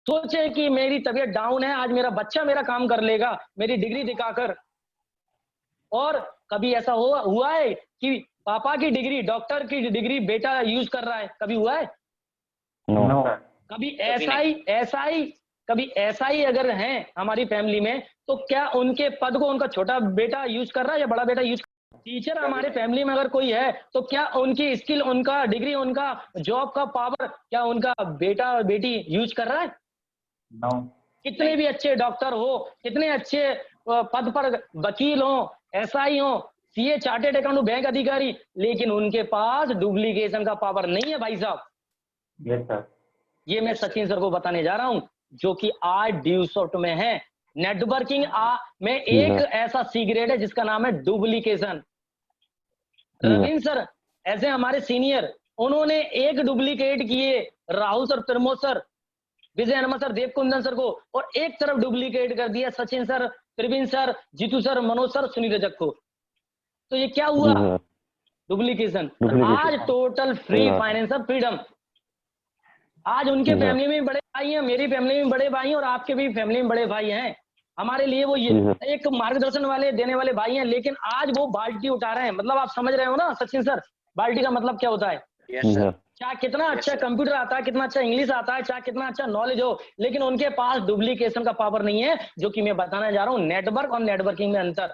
सोचे कि मेरी तबीयत डाउन है, आज मेरा बच्चा मेरा काम कर लेगा मेरी डिग्री दिखाकर। और कभी ऐसा हुआ है कि पापा की डिग्री, डॉक्टर की डिग्री बेटा यूज कर रहा है? कभी हुआ है? नो। कभी ऐसा ही अगर है हमारी फैमिली में, तो क्या उनके पद को उनका छोटा बेटा यूज कर रहा है या बड़ा बेटा यूज? टीचर हमारे फैमिली में अगर कोई है, तो क्या उनकी स्किल, उनका डिग्री, उनका जॉब का पावर क्या उनका बेटा और बेटी यूज कर रहा है? नो। कितने भी अच्छे डॉक्टर हो, कितने अच्छे पद पर वकील हो, एसआई हो, सीए, चार्टेड अकाउंट, बैंक अधिकारी, लेकिन उनके पास डुप्लीकेशन का पावर नहीं है भाई साहब। Yes sir. ये मैं सचिन सर को बताने जा रहा हूं, जो कि आज ड्यूसॉफ्ट में है। नेटवर्किंग में एक ऐसा सीक्रेट है जिसका नाम है डुप्लीकेशन। रविंद्र सर ऐसे हमारे सीनियर, उन्होंने एक डुप्लीकेट किए Rahul sir, Pramod sir, Vijay Hanuma sir, Devkundan sir को, और एक तरफ डुप्लीकेट कर दिया Sachin sir, Praveen sir, Jitu sir, Manoj sir, Sunil Rajak को। तो ये क्या हुआ? डुप्लीकेशन। आज टोटल फ्री फाइनेंशियल फ्रीडम। आज उनके फैमिली में भी बड़े भाई हैं, मेरी फैमिली में बड़े भाई हैं, और आपके भी फैमिली में बड़े भाई हैं। हमारे लिए वो ये एक मार्गदर्शन वाले, देने वाले भाई हैं, लेकिन आज वो बाल्टी उठा रहे हैं। मतलब आप समझ रहे हो ना सचिन सर, बाल्टी का मतलब क्या होता है? चाहे कितना अच्छा कंप्यूटर आता है, कितना अच्छा इंग्लिश आता है, चाहे कितना अच्छा नॉलेज हो, लेकिन उनके पास डुप्लीकेशन का पावर नहीं है, जो कि मैं बताने जा रहा हूँ। नेटवर्क और नेटवर्किंग में अंतर।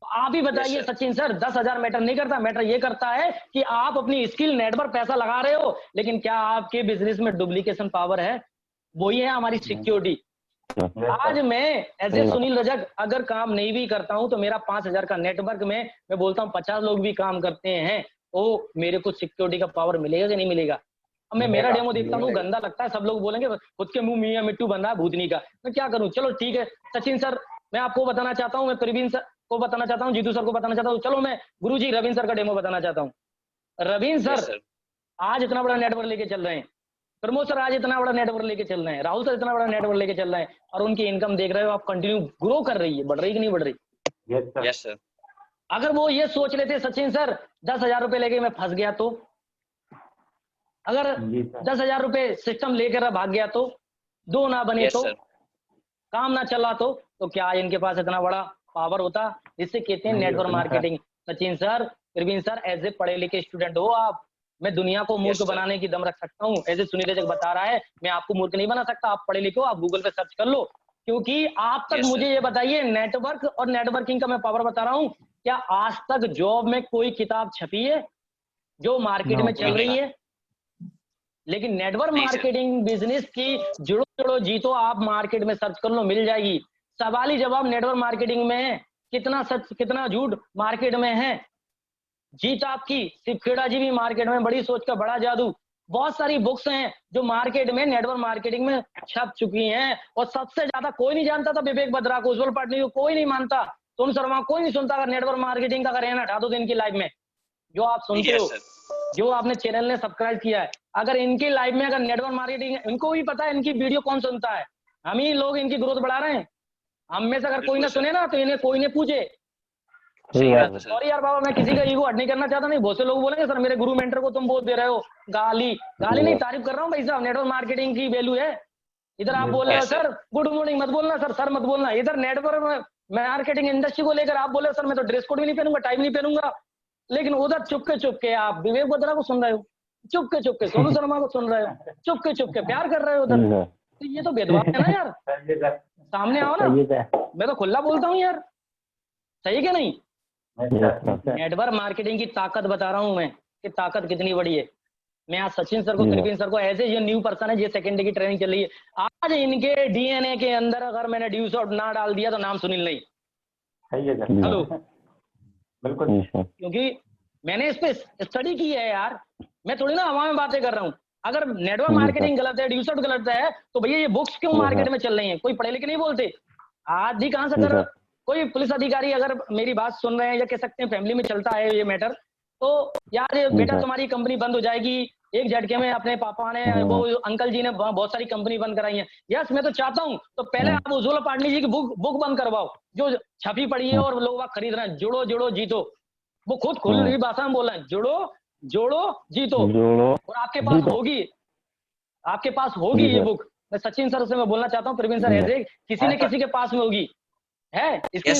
आप ही बताइए सचिन सर, 10,000 मैटर नहीं करता। मैटर ये करता है कि आप अपनी स्किल, नेटवर्क, पैसा लगा रहे हो, लेकिन क्या आपके बिजनेस में डुप्लीकेशन पावर है? वही है हमारी सिक्योरिटी। आज मैं ऐसे सुनील रजक अगर काम नहीं भी करता हूं, तो मेरा 5,000 का नेटवर्क में मैं बोलता हूं 50 लोग भी काम करते हैं, तो मेरे को सिक्योरिटी का पावर मिलेगा कि नहीं मिलेगा? अब मैं मेरा डेमो देखता हूँ, गंदा लगता है, सब लोग बोलेंगे खुद के मुंह मियां मिट्टू बंधा है भूतनी का, मैं क्या करूं? चलो ठीक है सचिन सर, मैं आपको बताना चाहता हूँ, मैं प्रवीण सर को बताना चाहता हूँ, जीतू सर को बताना चाहता हूँ। चलो मैं गुरुजी रविंद्र सर का डेमो बताना चाहता हूँ। रविंद्र सर आज इतना बड़ा नेटवर्क लेके चल रहे हैं, प्रमोद सर आज इतना बड़ा नेटवर्क लेके चल रहे हैं, राहुल सर इतना बड़ा नेटवर्क लेके चल रहे हैं, और उनकी इनकम देख रहे हो आप, कंटिन्यू ग्रो कर रही है, बढ़ रही कि नहीं बढ़ रही? Yes sir. अगर वो ये सोच लेते सचिन सर 10,000 रुपए लेके मैं फंस गया, तो अगर 10,000 रुपए सिस्टम लेकर भाग गया, तो दो ना बने, तो काम ना चला, तो क्या इनके पास इतना बड़ा पावर होता? जिससे कहते हैं network marketing. Sachin sir, Praveen sir, as a पढ़े लिखे स्टूडेंट हो आप, मैं दुनिया को मूर्ख बनाने की दम रख सकता हूँ। ऐसे सुनील रजक बता रहा है, मैं आपको मूर्ख नहीं बना सकता। आप पढ़े लिखे हो, आप गूगल पे सर्च कर लो। क्योंकि आप तक मुझे ये बताइए, नेटवर्क और नेटवर्किंग का मैं पावर बता रहा हूँ, क्या आज तक जॉब में कोई किताब छपी है जो मार्केट में चल रही है? लेकिन नेटवर्क मार्केटिंग बिजनेस की जुड़ो जुड़ो जीतो, आप मार्केट में सर्च कर लो, मिल जाएगी। सवाल ही जवाब नेटवर्क मार्केटिंग में है, कितना सच कितना झूठ मार्केट में है। जीत आपकी, सिर्फ खेड़ा जी भी मार्केट में, बड़ी सोच का बड़ा जादू, बहुत सारी बुक्स हैं जो मार्केट में नेटवर्क मार्केटिंग में छप चुकी हैं, और सबसे ज्यादा कोई नहीं जानता था विवेक बत्रा को, उज्जवल पाटनी को कोई नहीं मानता, सोनू शर्मा कोई नहीं सुनता। अगर नेटवर्क मार्केटिंग का अगर हटा दो इनकी लाइफ में, जो आप सुनते हो, जो आपने चैनल ने सब्सक्राइब किया है, अगर इनकी लाइफ में अगर नेटवर्क मार्केटिंग, इनको भी पता है इनकी वीडियो कौन सुनता है, हम ही लोग इनकी ग्रोथ बढ़ा रहे हैं। हम में से अगर कोई ना सुने ना, तो इन्हें कोई ने पूछे। सॉरी यार बाबा, मैं किसी का ईगो हट नहीं करना चाहता, नहीं बहुत से लोग बोलेंगे सर मेरे गुरु मेंटर को तुम बोल दे रहे हो, गाली नहीं, तारीफ कर रहा हूँ भाई साहब। नेटवर्क मार्केटिंग की वैल्यू है। इधर आप बोल रहे हो सर गुड मॉर्निंग मत बोलना, सर मत बोलना। इधर नेटवर्क मार्केटिंग इंडस्ट्री को लेकर आप बोले सर मैं तो ड्रेस कोड भी नहीं पहनूंगा, टाई नहीं पहनूंगा, लेकिन उधर चुप के आप विवेक बत्रा को सुन रहे हो, चुप के सोनू शर्मा को सुन रहे हो, चुप के प्यार कर रहे हो उधर। तो ये तो भेदभाव है ना यार, सामने आओ ना, मैं तो खुला बोलता हूँ यार, सही क्या नहीं? नेटवर्क मार्केटिंग की ताकत बता रहा हूं मैं, कि ताकत कितनी बड़ी है। मैं आज सचिन सर को, प्रवीण सर को, ऐसे ये न्यू पर्सन है, ये सेकंड डे की ट्रेनिंग चल रही है, आज इनके डीएनए के अंदर अगर मैंने ड्यूसॉफ्ट ना डाल दिया तो नाम सुनील नहीं। हेलो, बिल्कुल, क्योंकि मैंने इस पे स्टडी की है यार, मैं थोड़ी ना हवा में बातें कर रहा हूँ। अगर नेटवर्क मार्केटिंग गलत है, ड्यूसॉफ्ट गलत है, तो भैया ये बुक्स क्यों मार्केट में चल रही हैं? कोई पढ़े लिखे नहीं बोलते। आज ही कहां से, अगर कोई पुलिस अधिकारी अगर मेरी बात सुन रहे हैं, या कह सकते हैं फैमिली में चलता है ये मैटर, तो यार बेटा तुम्हारी कंपनी बंद हो जाएगी, एक झटके में अपने पापा ने, वो अंकल जी ने बहुत सारी कंपनी बंद कराई है। यस, मैं तो चाहता हूं, तो पहले आप उज्जवल पाटनी जी की बुक बंद करवाओ, जो छपी पड़ी है और लोग खरीद रहे हैं, जुड़ो जुड़ो जीतो। वो खुद खुली भाषा में बोल रहे हैं, जुड़ो जोड़ो जीतो, और आपके पास होगी। आपके पास होगी ये बुक। मैं सचिन सर से मैं बोलना चाहता हूँ, प्रवीण सर ऐसे किसी न किसी के पास में होगी, है इसकी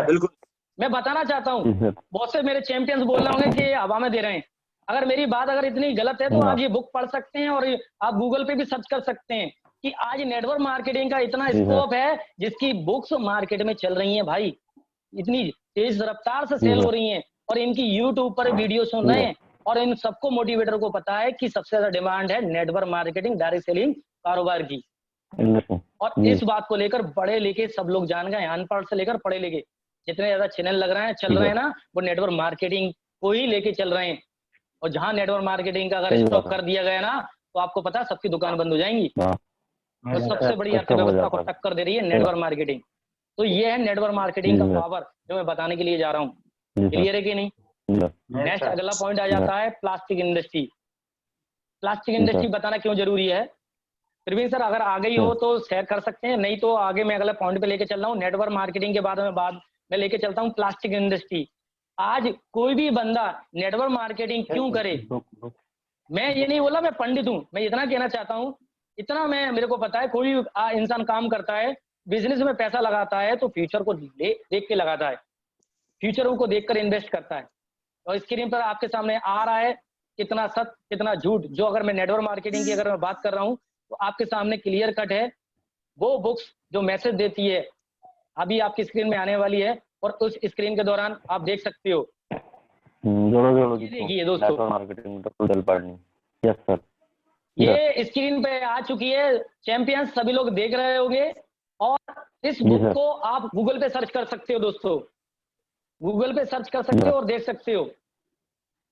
बिल्कुल। मैं बताना चाहता हूँ, बहुत से मेरे चैंपियंस बोल रहे होंगे कि ये हवा में दे रहे हैं। अगर मेरी बात अगर इतनी गलत है तो आप ये बुक पढ़ सकते हैं और आप गूगल पे भी सर्च कर सकते हैं कि आज नेटवर्क मार्केटिंग का इतना स्कोप है जिसकी बुक्स मार्केट में चल रही हैं भाई, इतनी तेज रफ्तार से सेल हो रही हैं और इनकी यूट्यूब पर वीडियो सुन रहे हैं और इन सबको मोटिवेटर को पता है कि सबसे ज्यादा डिमांड है नेटवर्क मार्केटिंग डायरेक्ट सेलिंग कारोबार की। और इस बात को लेकर बड़े लेके सब लोग जान गए, अनपढ़ से लेकर पढ़े लेके जितने ज्यादा चैनल लग रहे हैं चल रहे हैं ना, वो नेटवर्क मार्केटिंग को ही लेके चल रहे हैं। और जहां नेटवर्क मार्केटिंग का अगर स्टॉप कर दिया गया ना तो आपको पता है सबकी दुकान बंद हो जाएंगी। तो सबसे बड़ी अर्थव्यवस्था को टक्कर दे रही है नेटवर्क मार्केटिंग। तो ये है नेटवर्क मार्केटिंग का पावर जो मैं बताने के लिए जा रहा हूँ। क्लियर है कि नहीं? नेक्स्ट अगला पॉइंट आ जाता है प्लास्टिक इंडस्ट्री। प्लास्टिक इंडस्ट्री बताना क्यों जरूरी है? प्रवीण सर अगर आ गई हो तो शेयर कर सकते हैं, नहीं तो आगे मैं अगले पॉइंट पे लेके चल रहा हूँ। नेटवर्क मार्केटिंग के बाद में लेके चलता हूँ प्लास्टिक इंडस्ट्री। आज कोई भी बंदा नेटवर्क मार्केटिंग क्यों करे? मैं ये नहीं बोला मैं पंडित हूँ, मैं इतना कहना चाहता हूँ, इतना मैं मेरे को पता है कोई इंसान काम करता है बिजनेस में पैसा लगाता है तो फ्यूचर को देख के लगाता है, फ्यूचर को देखकर इन्वेस्ट करता है। और स्क्रीन पर आपके सामने आ रहा है कितना सत्य कितना झूठ। जो अगर मैं नेटवर्क मार्केटिंग की अगर मैं बात कर रहा हूँ तो आपके सामने क्लियर कट है। वो बुक्स जो मैसेज देती है अभी आपकी स्क्रीन में आने वाली है और उस स्क्रीन के दौरान आप देख सकते हो। देखिए दोस्तों यस सर, ये स्क्रीन पे आ चुकी है, चैंपियंस सभी लोग देख रहे होंगे। और इस बुक को आप गूगल पे सर्च कर सकते हो दोस्तों, गूगल पे सर्च कर सकते हो और देख सकते हो।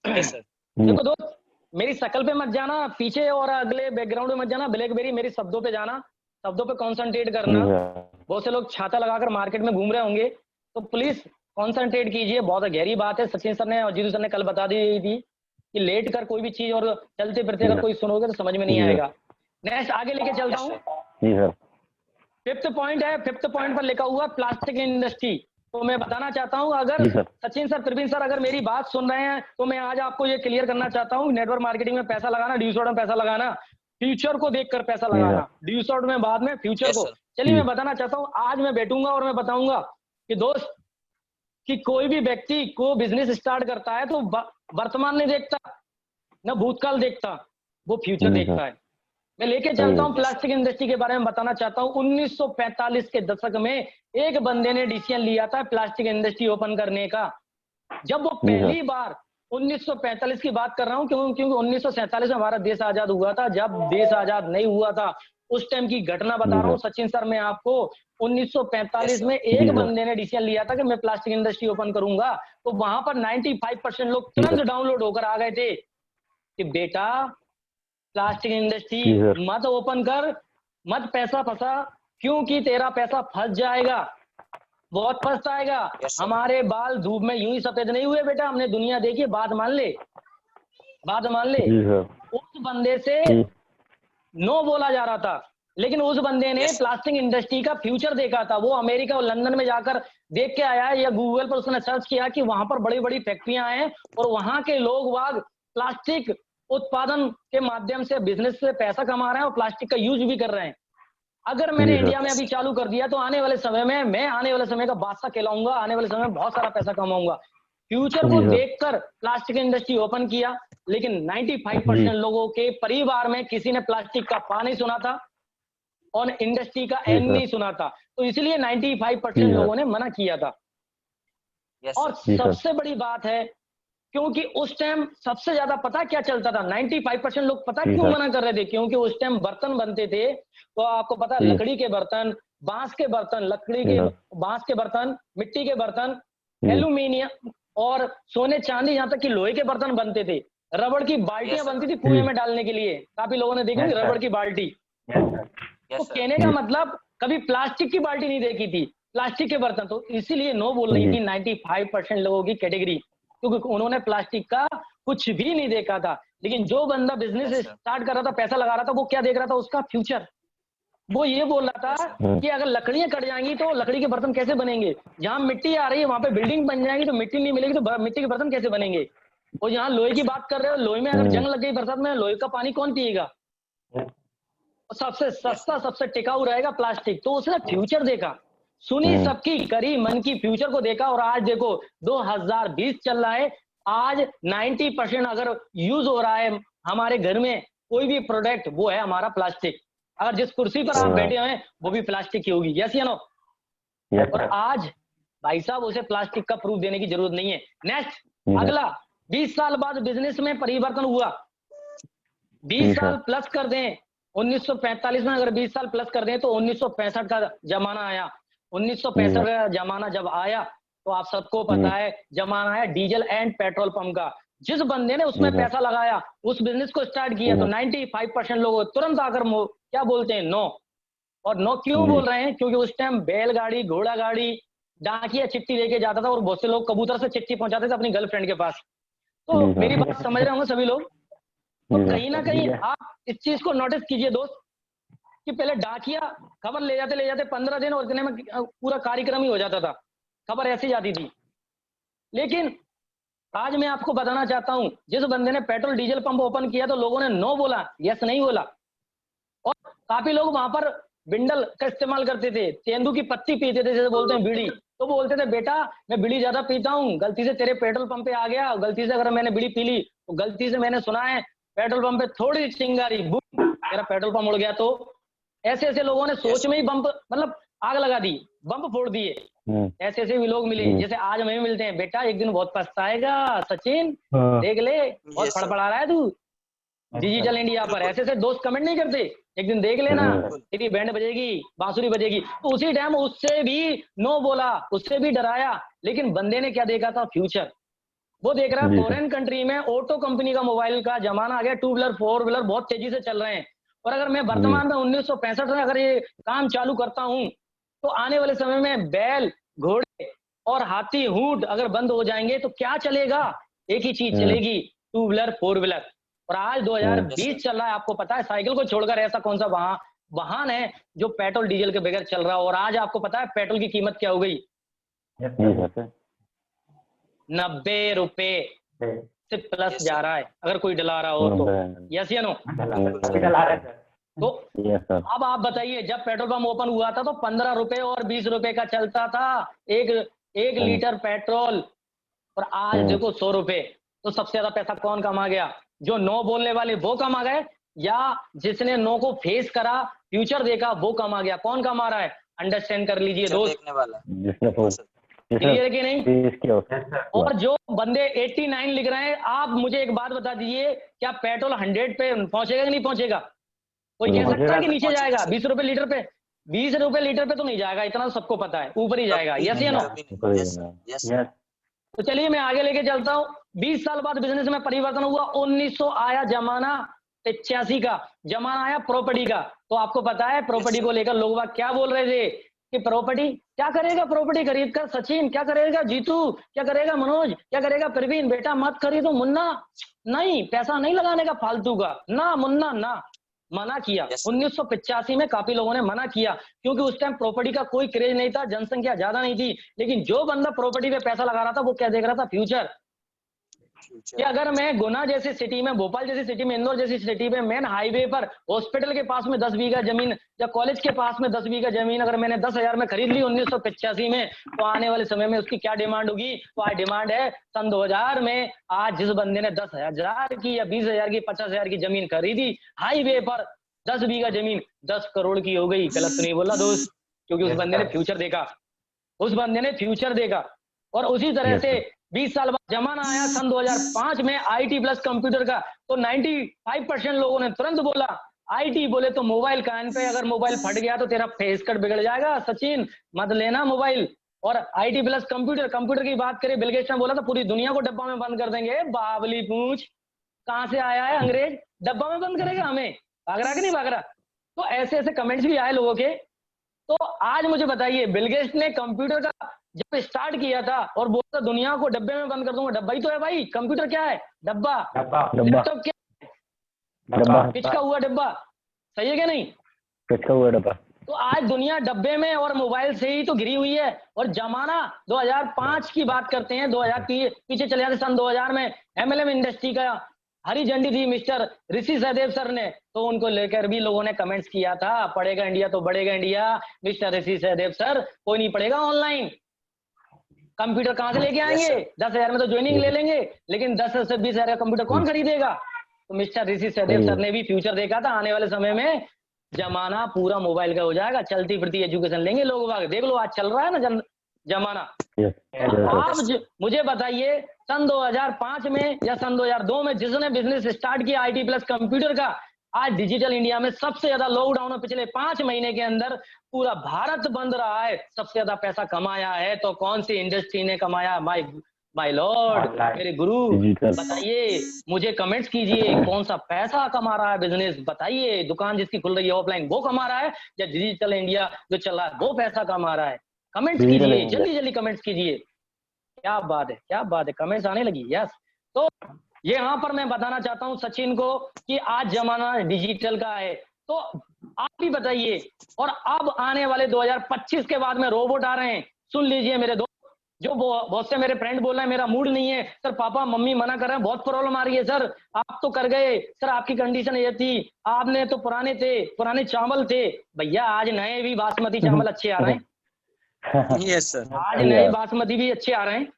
देखो दोस्त, मेरी शक्ल पे मत जाना पीछे और अगले बैकग्राउंड में मत जाना, ब्लैकबेरी मेरी शब्दों पे जाना, शब्दों पे कंसंट्रेट करना। बहुत से लोग छाता लगाकर मार्केट में घूम रहे होंगे तो प्लीज कंसंट्रेट कीजिए। बहुत गहरी बात है, सचिन सर ने और जीतू सर ने कल बता दी थी कि लेट कर कोई भी चीज और चलते फिरते अगर कोई सुनोगे तो समझ में नहीं आएगा। नेक्स्ट आगे लेके चलता हूँ। फिफ्थ पॉइंट है, फिफ्थ पॉइंट पर लिखा हुआ प्लास्टिक इंडस्ट्री। तो मैं बताना चाहता हूँ, अगर सचिन सर प्रवीण सर अगर मेरी बात सुन रहे हैं तो मैं आज आपको ये क्लियर करना चाहता हूँ, नेटवर्क मार्केटिंग में पैसा लगाना, ड्यू में पैसा लगाना, फ्यूचर को देखकर पैसा लगाना, ड्यू में बाद में फ्यूचर को। चलिए मैं बताना चाहता हूँ, आज मैं बैठूंगा और मैं बताऊंगा कि दोस्त कि कोई भी व्यक्ति को बिजनेस स्टार्ट करता है तो वर्तमान नहीं देखता ना भूतकाल देखता, वो फ्यूचर देखता है। मैं लेके चलता हूँ प्लास्टिक इंडस्ट्री के बारे में बताना चाहता हूँ। 1945 के दशक में एक बंदे ने डिसीजन लिया था प्लास्टिक इंडस्ट्री ओपन करने का। जब वो पहली बार 1945 की बात कर रहा हूँ क्योंकि 1947 में हमारा देश आजाद हुआ था। जब देश आजाद नहीं हुआ था उस टाइम की घटना बता रहा हूँ सचिन सर मैं आपको। 1945 में एक बंदे ने डिसीजन लिया था कि मैं प्लास्टिक इंडस्ट्री ओपन करूंगा, तो वहां पर 95% लोग तुरंत डाउनलोड होकर आ गए थे कि बेटा प्लास्टिक इंडस्ट्री मत ओपन कर, मत पैसा फंसा, क्योंकि तेरा पैसा फंस जाएगा, बहुत पछताएगा। हमारे बाल धूप में यूं ही सफेद नहीं हुए बेटा, हमने दुनिया देखी, बात मान ले, बात मान ले। उस बंदे से नो बोला जा रहा था, लेकिन उस बंदे ने प्लास्टिक इंडस्ट्री का फ्यूचर देखा था। वो अमेरिका और लंदन में जाकर देख के आया या गूगल पर उसने सर्च किया कि वहां पर बड़ी बड़ी फैक्ट्रियां हैं और वहां के लोग वाग प्लास्टिक उत्पादन के माध्यम से बिजनेस से पैसा कमा रहे हैं और प्लास्टिक का यूज भी कर रहे हैं। अगर मैंने इंडिया में अभी चालू कर दिया तो आने वाले समय में मैं आने वाले समय का बादशाह कहलाऊंगा, आने वाले समय में बहुत सारा पैसा कमाऊंगा। फ्यूचर को देखकर प्लास्टिक इंडस्ट्री ओपन किया, लेकिन 95% लोगों के परिवार में किसी ने प्लास्टिक का पा नहीं सुना था और इंडस्ट्री का एम नहीं सुना था, तो इसलिए 95% लोगों ने मना किया था। और सबसे बड़ी बात है क्योंकि उस टाइम सबसे ज्यादा पता क्या चलता था, 95% लोग पता क्यों मना कर रहे थे, क्योंकि उस टाइम बर्तन बनते थे तो आपको पता लकड़ी के बर्तन, बांस के बर्तन, लकड़ी के बांस के बर्तन, मिट्टी के बर्तन, एल्यूमिनियम और सोने चांदी, यहाँ तक कि लोहे के बर्तन बनते थे। रबड़ की बाल्टियां बनती थी कुएं में डालने के लिए, काफी लोगों ने देखी होगी रबड़ की बाल्टी। तो कहने का मतलब कभी प्लास्टिक की बाल्टी नहीं देखी थी, प्लास्टिक के बर्तन। तो इसीलिए नो बोल रही थी 95% लोगों की कैटेगरी, क्योंकि उन्होंने प्लास्टिक का कुछ भी नहीं देखा था। लेकिन जो बंदा बिजनेस स्टार्ट कर रहा था, पैसा लगा रहा था, वो क्या देख रहा था, उसका फ्यूचर। वो ये बोल रहा था कि अगर लकड़ियां कट जाएंगी तो लकड़ी के बर्तन कैसे बनेंगे, जहां मिट्टी आ रही है वहां पे बिल्डिंग बन जाएंगी तो मिट्टी नहीं मिलेगी तो मिट्टी के बर्तन कैसे बनेंगे। और यहाँ लोहे की बात कर रहे हो, लोहे में अगर जंग लग गई बरसात में, लोहे का पानी कौन पिएगा, सबसे सस्ता सबसे टिकाऊ रहेगा प्लास्टिक। तो उसने फ्यूचर देखा, सुनी सबकी, करी मन की, फ्यूचर को देखा। और आज देखो 2020 चल रहा है, आज 90% अगर यूज हो रहा है हमारे घर में कोई भी प्रोडक्ट, वो है हमारा प्लास्टिक। अगर जिस कुर्सी पर आप बैठे हैं वो भी प्लास्टिक की होगी, यस या नो? और आज भाई साहब उसे प्लास्टिक का प्रूफ देने की जरूरत नहीं है। नेक्स्ट, अगला 20 साल बाद बिजनेस में परिवर्तन हुआ। 20 साल प्लस कर दें, 1945 में अगर 20 साल प्लस कर दें तो 1965 का जमाना आया। 1965 का जमाना जब आया तो आप सबको पता है जमाना है डीजल एंड पेट्रोल पंप का। जिस बंदे ने उसमें पैसा लगाया, उस बिजनेस को स्टार्ट किया, तो 95% लोग तुरंत आकर क्या बोलते हैं? नो। और नो क्यों बोल रहे हैं? क्योंकि उस टाइम बैलगाड़ी, घोड़ा गाड़ी, डाकिया चिट्ठी लेके जाता था और बहुत से लोग कबूतर से चिट्ठी पहुंचाते थे अपनी गर्लफ्रेंड के पास। तो मेरी बात समझ रहे होंगे सभी लोग। तो कहीं ना कहीं आप इस चीज को नोटिस कीजिए दोस्त, कि पहले डाकिया खबर ले जाते 15 दिन और इतने में पूरा कार्यक्रम ही हो जाता था, खबर ऐसी जाती थी। लेकिन आज मैं आपको बताना चाहता हूं, जिस बंदे ने पेट्रोल डीजल पंप ओपन किया तो लोगों ने नो बोला, यस नहीं बोला। और काफी लोग वहां पर बिंडल का इस्तेमाल करते थे, तेंदू की पत्ती पीते थे, जैसे बोलते हैं बीड़ी। तो बोलते थे बेटा मैं बीड़ी ज्यादा पीता हूँ, गलती से तेरे पेट्रोल पंप पे आ गया, गलती से अगर मैंने बीड़ी पी ली तो गलती से मैंने सुना है पेट्रोल पंप पे थोड़ी चिंगारी, बूम, मेरा पेट्रोल पंप उड़ गया। तो ऐसे ऐसे लोगों ने सोच में ही बम्प, मतलब आग लगा दी, बम्प फोड़ दिए। ऐसे ऐसे भी लोग मिले, जैसे आज हमें मिलते हैं, बेटा एक दिन बहुत पछताएगा सचिन, देख ले बहुत फड़फड़ा रहा है तू डिजिटल इंडिया पर। ऐसे ऐसे दोस्त कमेंट नहीं करते, एक दिन देख लेना तेरी बैंड बजेगी, बांसुरी बजेगी। तो उसी टाइम उससे भी नो बोला, उससे भी डराया, लेकिन बंदे ने क्या देखा था? फ्यूचर। वो देख रहा है फॉरेन कंट्री में ऑटो कंपनी का मोबाइल का जमाना आ गया, 2 व्हीलर 4 व्हीलर बहुत तेजी से चल रहे हैं। और अगर मैं वर्तमान में 1965 में अगर ये काम चालू करता हूं तो आने वाले समय में बैल, घोड़े और हाथी, ऊंट अगर बंद हो जाएंगे तो क्या चलेगा? एक ही चीज चलेगी, 2 व्हीलर 4 व्हीलर। और आज 2020 चल रहा है, आपको पता है साइकिल को छोड़कर ऐसा कौन सा वाहन है जो पेट्रोल डीजल के बगैर चल रहा हो? और आज आपको पता है पेट्रोल की कीमत क्या हो गई? 90 रुपए से प्लस जा रहा है, अगर कोई डला रहा हो तो। यस या नो? तो अब आप बताइए, जब पेट्रोल पंप ओपन हुआ था तो 15 रुपए और 20 रुपए का चलता था एक लीटर पेट्रोल, और आज देखो 100 रुपए। तो सबसे ज्यादा पैसा कौन कमा गया? जो नो बोलने वाले वो कमा गए, या जिसने नो को फेस करा, फ्यूचर देखा, वो कमा गया? कौन कमा रहा है? अंडरस्टैंड कर लीजिए दोस्त, क्लियर कि नहीं? और जो बंदे 89 लिख रहे हैं, आप मुझे एक बात बता दीजिए, क्या पेट्रोल 100 पे पहुंचेगा कि नहीं पहुंचेगा? कोई कह सकता है कि नीचे जाएगा 20 रुपए लीटर पे? 20 रुपए लीटर पे तो नहीं जाएगा, इतना तो सबको पता है, ऊपर ही जाएगा। यस या नो? तो चलिए मैं आगे लेके चलता हूँ। 20 साल बाद बिजनेस में परिवर्तन हुआ। 1900 आया जमाना, 85 का जमाना आया प्रॉपर्टी का। तो आपको पता है प्रॉपर्टी को लेकर लोग क्या बोल रहे थे कि प्रॉपर्टी क्या करेगा, प्रॉपर्टी खरीद कर सचिन, क्या करेगा जीतू, क्या करेगा मनोज, क्या करेगा प्रवीण? बेटा मत खरीदो मुन्ना, नहीं पैसा नहीं लगाने का फालतू का, ना मुन्ना ना। मना किया। 1985 में काफी लोगों ने मना किया, क्योंकि उस टाइम प्रॉपर्टी का कोई क्रेज नहीं था, जनसंख्या ज्यादा नहीं थी। लेकिन जो बंदा प्रॉपर्टी पे पैसा लगा रहा था वो क्या देख रहा था? फ्यूचर। कि अगर मैं गुना जैसी सिटी में, भोपाल जैसी सिटी में, इंदौर जैसी सिटी में, मेन हाईवे पर हॉस्पिटल के पास में 10 बीघा जमीन, या कॉलेज के पास में 10 बीघा जमीन अगर मैंने 10,000 में खरीद ली 1985 में, तो आने वाले समय में उसकी क्या डिमांड होगी? तो आज डिमांड है सन 2000 में। आज जिस बंदे ने 10,000 की या 20,000 की, 50,000 की जमीन खरीदी हाईवे पर, 10 बीघा जमीन 10 करोड़ की हो गई। गलत तो नहीं बोला दोस्त? क्योंकि उस बंदे ने फ्यूचर देखा, उस बंदे ने फ्यूचर देखा। और उसी तरह से 20 साल बाद जमाना आया सन 2005 में आईटी प्लस कंप्यूटर का। तो 95% लोगों ने तुरंत बोला, आईटी बोले तो मोबाइल कान पे, अगर मोबाइल फट गया तो तेरा फेस कट बिगड़ जाएगा सचिन, मत लेना मोबाइल। और आईटी प्लस कंप्यूटर, कंप्यूटर की बात करें, बिल गेट्स ने बोला था पूरी दुनिया को डब्बा में बंद कर देंगे। बावली पूछ, कहां से आया है अंग्रेज, डब्बा में बंद करेगा हमें? भाग रहा कि नहीं भाग रहा? तो ऐसे ऐसे कमेंट्स भी आए लोगों के। तो आज मुझे बताइए, बिल गेट्स ने कंप्यूटर का जब स्टार्ट किया था और बोलता दुनिया को डब्बे में बंद कर दूंगा, डब्बा ही तो है भाई। कंप्यूटर क्या है? डब्बा। लैपटॉप क्या है? पिचका हुआ डब्बा। सही है क्या नहीं? पिचका हुआ डब्बा। तो आज दुनिया डब्बे में और मोबाइल से ही तो घिरी हुई है। और जमाना 2005 की बात करते हैं, 2000 की पीछे चले जाते, सन 2000 में एमएलएम इंडस्ट्री का हरी झंडी दी मिस्टर ऋषि सहदेव सर ने, तो उनको लेकर भी लोगों ने कमेंट्स किया था, पढ़ेगा इंडिया तो बढ़ेगा इंडिया। मिस्टर ऋषि सहदेव सर, कोई नहीं पढ़ेगा ऑनलाइन, कंप्यूटर कहां से लेके आएंगे? 10,000 में तो ज्वाइनिंग ले लेंगे, लेकिन 10 से 20,000 का कंप्यूटर कौन खरीदेगा? तो मिस्टर ऋषि सहदेव सर ने भी फ्यूचर देखा था, आने वाले समय में जमाना पूरा मोबाइल का हो जाएगा, चलती फिरती एजुकेशन लेंगे लोग। देख लो आज चल रहा है ना जमाना। आप मुझे बताइए, सन 2005 में या सन 2002 में जिसने बिजनेस स्टार्ट किया IT प्लस कंप्यूटर का, आज डिजिटल इंडिया में सबसे ज्यादा लॉकडाउन में पिछले 5 महीने के अंदर पूरा भारत बंद रहा है, सबसे ज्यादा पैसा कमाया है तो कौन सी इंडस्ट्री ने कमाया? माय लॉर्ड, मेरे गुरु, बताइए मुझे, कमेंट्स कीजिए, कौन सा पैसा कमा रहा है बिजनेस? बताइए, दुकान जिसकी खुल रही है ऑफलाइन वो कमा रहा है, या डिजिटल इंडिया जो चल रहा है वो पैसा कमा रहा है? कमेंट्स कीजिए, जल्दी जल्दी कमेंट्स कीजिए। क्या बात है, क्या बात है, कमेंट्स आने लगी। यस, तो यहाँ पर मैं बताना चाहता हूँ सचिन को कि आज जमाना डिजिटल का है, तो आप भी बताइए। और अब आने वाले 2025 के बाद में रोबोट आ रहे हैं, सुन लीजिए मेरे दोस्त, जो बहुत से मेरे फ्रेंड बोल रहे हैं मेरा मूड नहीं है सर, पापा मम्मी मना कर रहे हैं, बहुत प्रॉब्लम आ रही है सर, आप तो कर गए सर, आपकी कंडीशन ये थी, आपने तो पुराने थे, पुराने चावल थे। भैया आज नए भी बासमती चावल अच्छे आ रहे हैं। यस सर, आज नए बासमती भी अच्छे आ रहे हैं।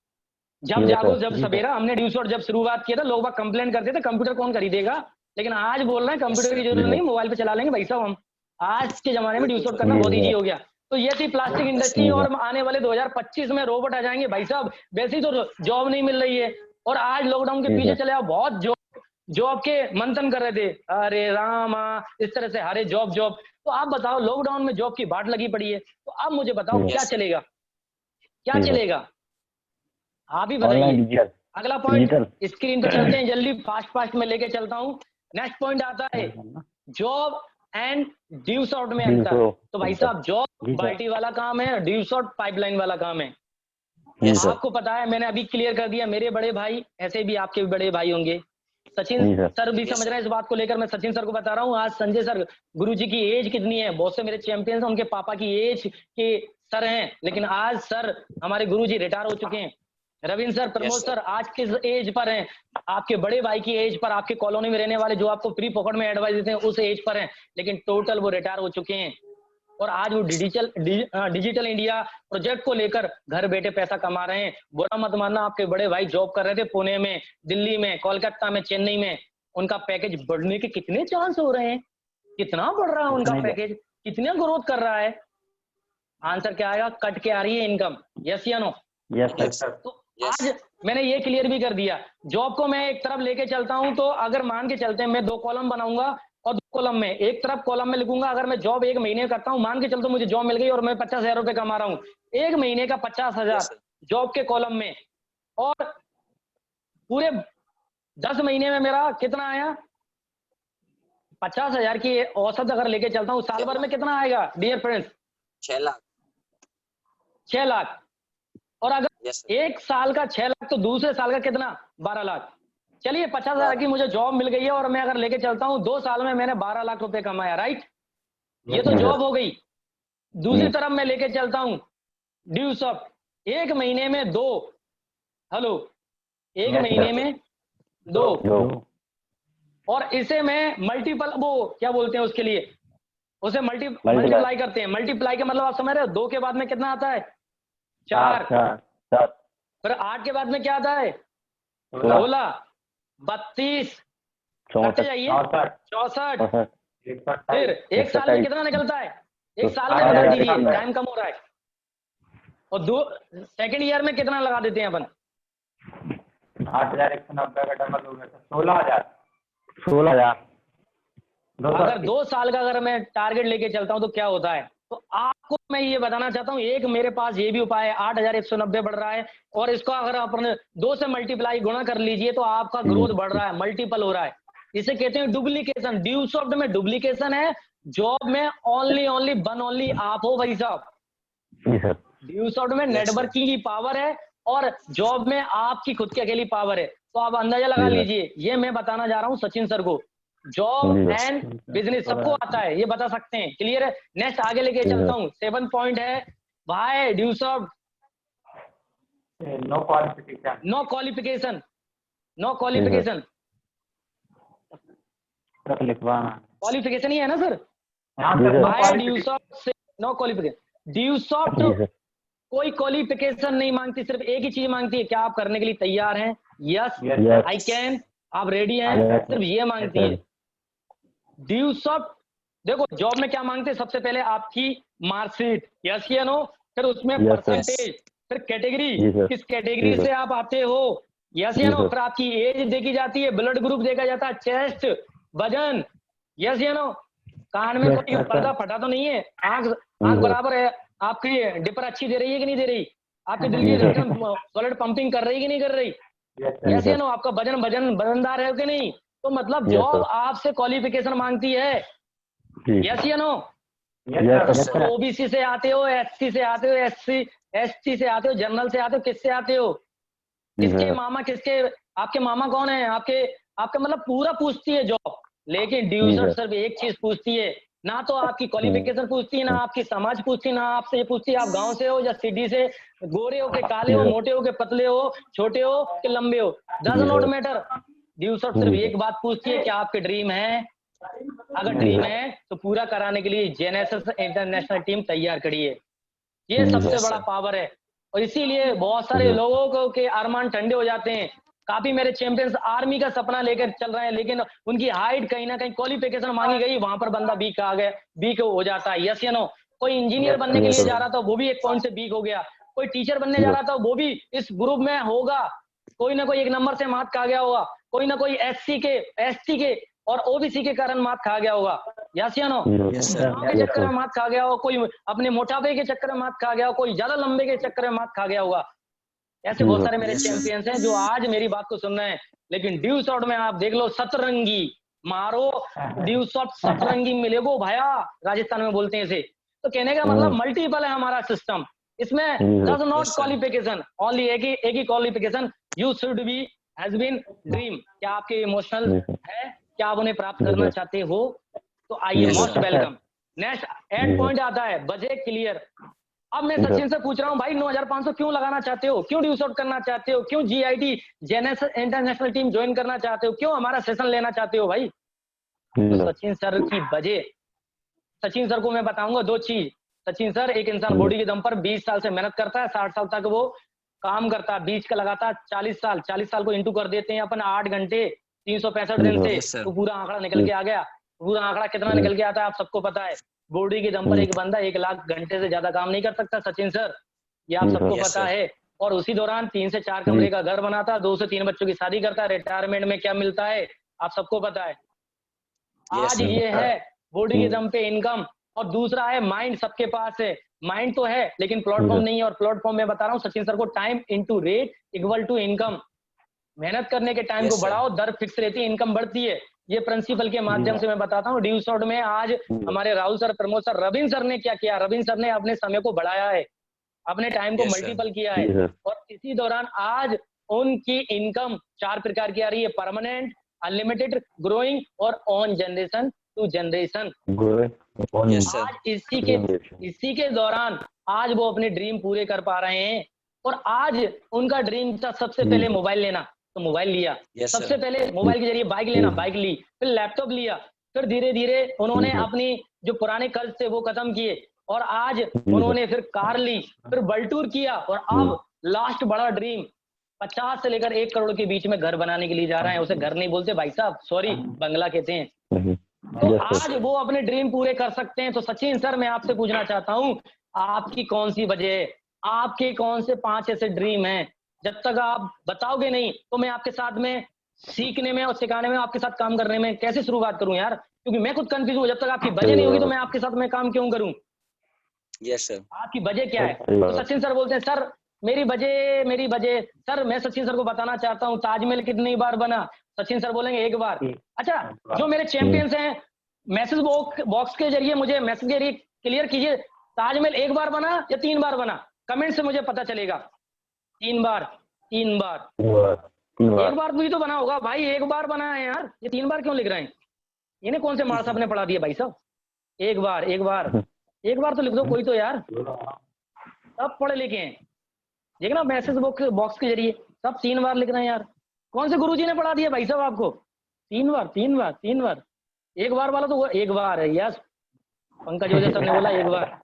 जब जागो जब सवेरा, हमने ड्यू शॉट जब शुरुआत किया था, लोग बाग कंप्लेन करते थे कंप्यूटर कौन खरीदेगा, लेकिन आज बोल रहे हैं कंप्यूटर की जरूरत नहीं, मोबाइल पे चला लेंगे भाई साहब हम। आज के जमाने में ड्यू शॉट करना बहुत ईजी हो गया। तो ये थी प्लास्टिक इंडस्ट्री, और आने वाले 2025 में रोबोट आ जाएंगे भाई साहब। वैसे ही तो जॉब नहीं मिल रही है, और आज लॉकडाउन के पीछे चले आओ, बहुत जॉब के मंथन कर रहे थे, अरे रामा, इस तरह से हरे जॉब। तो आप बताओ, लॉकडाउन में जॉब की बाट लगी पड़ी है, तो अब मुझे बताओ क्या चलेगा, क्या चलेगा? आप ही बताइए। अगला पॉइंट स्क्रीन पे चलते हैं, जल्दी फास्ट में लेके चलता हूँ। नेक्स्ट पॉइंट आता है जॉब एंड ड्यू शॉट में अंतर। तो भाई साहब, जॉब बाल्टी वाला काम है, ड्यू शॉट पाइपलाइन वाला काम है। आपको पता है, मैंने अभी क्लियर कर दिया, मेरे बड़े भाई, ऐसे भी आपके भी बड़े भाई होंगे, सचिन सर भी समझ रहे हैं इस बात को लेकर। मैं सचिन सर को बता रहा हूँ, आज संजय सर गुरुजी की एज कितनी है, बहुत से मेरे चैंपियंस हैं, उनके पापा की एज के सर हैं, लेकिन आज सर हमारे गुरुजी रिटायर हो चुके हैं। रविंद्र सर, प्रमोद सर आज किस एज पर हैं? आपके बड़े भाई की एज पर, आपके कॉलोनी में रहने वाले जो आपको फ्री पॉकेट में एडवाइस देते हैं उस एज पर हैं, लेकिन टोटल वो रिटायर हो चुके हैं। और आज वो डिजिटल इंडिया प्रोजेक्ट को लेकर घर बैठे पैसा कमा रहे हैं। बुरा मत मानना, आपके बड़े भाई जॉब कर रहे थे पुणे में, दिल्ली में, कोलकाता में, चेन्नई में, उनका पैकेज बढ़ने के कितने चांस हो रहे हैं? कितना बढ़ रहा है उनका पैकेज, कितना ग्रोथ कर रहा है? आंसर क्या आएगा? कट के आ रही है इनकम, यस या नो? Yes sir. तो आज मैंने ये क्लियर भी कर दिया, जॉब को मैं एक तरफ लेके चलता हूं, तो अगर मान के चलते हैं मैं 2 कॉलम बनाऊंगा, और 2 कॉलम में, एक तरफ कॉलम में लिखूंगा अगर मैं जॉब 1 महीने करता हूं, मान के चलते मुझे जॉब मिल गई और मैं 50,000 रुपए कमा रहा हूं, 1 महीने का 50,000 जॉब के कॉलम में, और पूरे 10 महीने में मेरा कितना आया? 50,000 की औसत अगर लेके चलता हूँ, साल भर में कितना आएगा डियर फ्रेंड्स? 6 लाख। 6 लाख। और अगर एक साल का 6 लाख, तो दूसरे साल का कितना? 12 लाख। चलिए 50,000 की मुझे जॉब मिल गई है, और मैं अगर लेके चलता हूँ 2 साल में मैंने 12 लाख रुपए कमाया, राइट? ये तो जॉब हो गई। दूसरी तरफ मैं लेके चलता हूँ ड्यू शॉट, 1 महीने में 2, हेलो, 1 महीने में 2, और इसे मैं मल्टीपल, वो क्या बोलते हैं उसके लिए, उसे मल्टीप्लाई करते हैं। मल्टीप्लाई का मतलब आप समझ रहे हो? 2 के बाद में कितना आता है? 4। फिर 8 के बाद में क्या आता है? 16, 32, करते जाइए, 64। फिर एक साल में कितना निकलता है? एक साल में बता दीजिए, टाइम कम हो रहा है। और सेकंड ईयर में कितना लगा देते हैं अपन? 8,190 का डबल हो गया, 16,000। अगर 2 साल का अगर मैं टारगेट लेके चलता हूं तो क्या होता है? तो आपको मैं ये बताना चाहता हूं, एक मेरे पास ये भी उपाय है, 8,190 बढ़ रहा है, और इसको अगर अपन 2 से मल्टीप्लाई गुणा कर लीजिए तो आपका ग्रोथ बढ़ रहा है, मल्टीपल हो रहा है। इसे कहते हैं डुप्लीकेशन। ड्यू शॉट में डुप्लीकेशन है, जॉब में ओनली वन ओनली आप हो भाई साहब। ड्यू शॉट में नेटवर्किंग की पावर है, और जॉब में आपकी खुद की अकेली पावर है। तो आप अंदाजा लगा लीजिए, ये मैं बताना जा रहा हूँ सचिन सर को, जॉब एंड बिजनेस सबको आता है, ये बता सकते हैं। क्लियर है? नेक्स्ट आगे लेके चलता हूँ। 7 पॉइंट है भाई, ड्यू शॉट नो क्वालिफिकेशन। तक लिखवाना। क्वालिफिकेशन ही है ना सर? हाँ सर, भाई ड्यूसॉफ्ट से नो क्वालिफिकेशन। ड्यूसॉफ्ट कोई क्वालिफिकेशन नहीं मांगती, सिर्फ एक ही चीज मांगती है, क्या आप करने के लिए तैयार हैं? यस आई कैन, आप रेडी हैं, सिर्फ ये मांगती है। ड्यूसॉफ्ट देखो जॉब में क्या मांगते हैं, सबसे पहले आपकी मार्कशीट, यस या नो, फिर उसमें परसेंटेज, फिर कैटेगरी, किस कैटेगरी से आप आते हो, यस या नो, फिर आपकी एज देखी जाती है, ब्लड ग्रुप देखा जाता है, चेस्ट, वजन, यस या नो, कान में कोई पर्दा फटा तो नहीं है, आंख बराबर है, आपकी डिपर अच्छी दे रही है कि नहीं दे रही, आपके दिल की धड़कन ब्लड पंपिंग कर रही है कि नहीं कर रही, यस या नो, आपका वजनदार है कि नहीं। तो मतलब जॉब आपसे क्वालिफिकेशन मांगती है, यस या नो। ओबीसी से आते हो, एससी से आते हो, एसटी से आते हो, जनरल से आते हो, किससे आते हो, किसके मामा, किसके आपके मामा कौन है, आपके मतलब पूरा पूछती है जॉब। लेकिन ड्यूसॉफ्ट सिर्फ एक चीज पूछती है, ना तो आपकी क्वालिफिकेशन पूछती है, ना आपकी समाज पूछती है, ना आपसे ये पूछती है आप गांव से हो या सिटी से, गोरे हो के काले हो, मोटे हो के पतले हो, छोटे हो कि लंबे हो, डज नॉट मैटर। ड्यूसॉफ्ट सिर्फ एक बात पूछती है, क्या आपके ड्रीम है? अगर ड्रीम है तो पूरा कराने के लिए जेनेसिस इंटरनेशनल टीम तैयार खड़ी है। ये सबसे बड़ा पावर है, और इसीलिए बहुत सारे लोगों को के अरमान ठंडे हो जाते हैं। काफी मेरे चैंपियंस आर्मी का सपना लेकर चल रहे हैं, लेकिन उनकी हाइट कहीं ना कहीं क्वालिफिकेशन मांगी गई, वहां पर बंदा वीक आ गया, वीक हो जाता है, यस या नो। कोई इंजीनियर बनने के लिए जा रहा था, वो भी एक पॉइंट से वीक हो गया। कोई टीचर बनने जा रहा था, वो भी इस ग्रुप में होगा, कोई ना कोई एक नंबर से मात खा गया होगा, कोई ना कोई एससी के, एसटी के और ओबीसी के कारण मात खा गया होगा, यस या नो। के चक्कर में मात खा गया हो, कोई अपने मोटापे के चक्कर में मात खा गया हो, कोई ज्यादा लंबे के चक्कर में मात खा गया होगा। ऐसे बहुत सारे मेरे चैंपियंस हैं जो आज मेरी बात को सुन रहे हैं। लेकिन ड्यूसॉफ्ट में आप देख लो, सतरंगी मारो, ड्यूसॉफ्ट सतरंगी मिलेगो भया, राजस्थान में बोलते हैं इसे। तो कहने का मतलब मल्टीपल है हमारा सिस्टम, इसमें डज नॉट क्वालिफिकेशन, ओनली एक ही qualification, you should be has been dream. क्या आपके इमोशनल है, क्या आप उन्हें प्राप्त करना चाहते हो? तो आइए, most welcome. Next and point आता है बजट क्लियर। अब मैं सचिन से पूछ रहा हूँ, भाई 9500 क्यों लगाना चाहते हो, क्यों ड्यूसॉफ्ट करना चाहते हो, क्यों GIT Genesis International team join करना चाहते हो, क्यों हमारा सेशन लेना चाहते हो भाई? तो सचिन सर की वजह, सचिन सर को मैं बताऊंगा दो चीज। सचिन सर, एक इंसान बॉडी के दम पर 20 साल से मेहनत करता है, 60 साल तक वो काम करता है, बीच का लगातार 40 साल को इंटू कर देते हैं अपन 8 घंटे 365 दिन से, तो पूरा आंकड़ा निकल के आ गया। पूरा आंकड़ा कितना निकल के आता है आप सबको पता है। बॉडी के दम पर एक बंदा 1 लाख घंटे से ज्यादा काम नहीं कर सकता सचिन सर, ये आप सबको पता है। और उसी दौरान 3 से 4 कमरे का घर बनाता, 2 से 3 बच्चों की शादी करता, रिटायरमेंट में क्या मिलता है आप सबको पता है। आज ये है बॉडी के दम पे इनकम। और दूसरा है माइंड, सबके पास है माइंड तो है, लेकिन प्लेटफॉर्म नहीं है। और प्लेटफॉर्म में बता रहा हूँ सचिन सर को, time into rate equal to income. मेहनत करने के टाइम को बढ़ाओ, दर फिक्स रहती है, इनकम बढ़ती है। ये प्रिंसिपल के माध्यम से मैं बताता हूँ। ड्यूसॉफ्ट में आज हमारे Rahul sir, Pramod sir, Ravindra sir ने क्या किया, रविंद्र सर ने अपने समय को बढ़ाया है, अपने टाइम को मल्टीपल किया है। और इसी दौरान आज उनकी इनकम 4 प्रकार की आ रही है, परमानेंट, अनलिमिटेड, ग्रोइंग और ऑन जनरेशन टू जनरेशन। आज इसी के दौरान आज वो अपने ड्रीम पूरे कर पा रहे हैं। और आज उनका ड्रीम था सबसे पहले मोबाइल लेना, तो मोबाइल लिया। सबसे पहले मोबाइल के जरिए बाइक लेना, बाइक ली, फिर लैपटॉप लिया, फिर धीरे धीरे उन्होंने अपनी जो पुराने कर्ज थे वो खत्म किए, और आज उन्होंने फिर कार ली, फिर वर्ल्ड टूर किया, और अब लास्ट बड़ा ड्रीम 50 से लेकर 1 करोड़ के बीच में घर बनाने के लिए जा रहे हैं। उसे घर नहीं बोलते भाई साहब, सॉरी, बंगला कहते हैं। तो आज वो अपने ड्रीम पूरे कर सकते हैं। तो सचिन सर, मैं आपसे पूछना चाहता हूँ, आपकी कौन सी वजह है, आपके कौन से 5 ऐसे ड्रीम हैं? जब तक आप बताओगे नहीं तो मैं आपके साथ में सीखने में और सिखाने में, आपके साथ काम करने में कैसे शुरुआत करूं यार, क्योंकि मैं खुद कंफ्यूज हूं। जब तक आपकी वजह नहीं होगी तो मैं आपके साथ में काम क्यों करूं? Yes sir. आपकी वजह क्या है? तो सचिन सर बोलते हैं, सर मेरी वजह सर, मैं सचिन सर को बताना चाहता हूँ, ताजमहल कितनी बार बना? सचिन सर बोलेंगे 1 बार। अच्छा, जो मेरे चैंपियंस हैं, मैसेज बॉक्स के जरिए मुझे मैसेज के जरिए क्लियर कीजिए, ताजमहल 1 बार बना या 3 बार बना? कमेंट से मुझे पता चलेगा। 3 बार, 3 बार, 1 बार भी तो बना होगा भाई, 1 बार बना है यार, ये 3 बार क्यों लिख रहे हैं? इन्हें कौन से मार साहब ने पढ़ा दिया भाई साहब? 1 बार, 1 बार, 1 बार तो लिख दो कोई तो यार, सब पढ़े लिखे हैं। देखना मैसेज बॉक्स के जरिए सब 3 बार लिख रहे हैं यार। कौन से गुरुजी ने पढ़ा दिया भाई साहब आपको? 3 बार, 3 बार, 3 बार? एक बार वाला तो वो एक बार है। यस, पंकज ओझा सर ने बोला एक बार,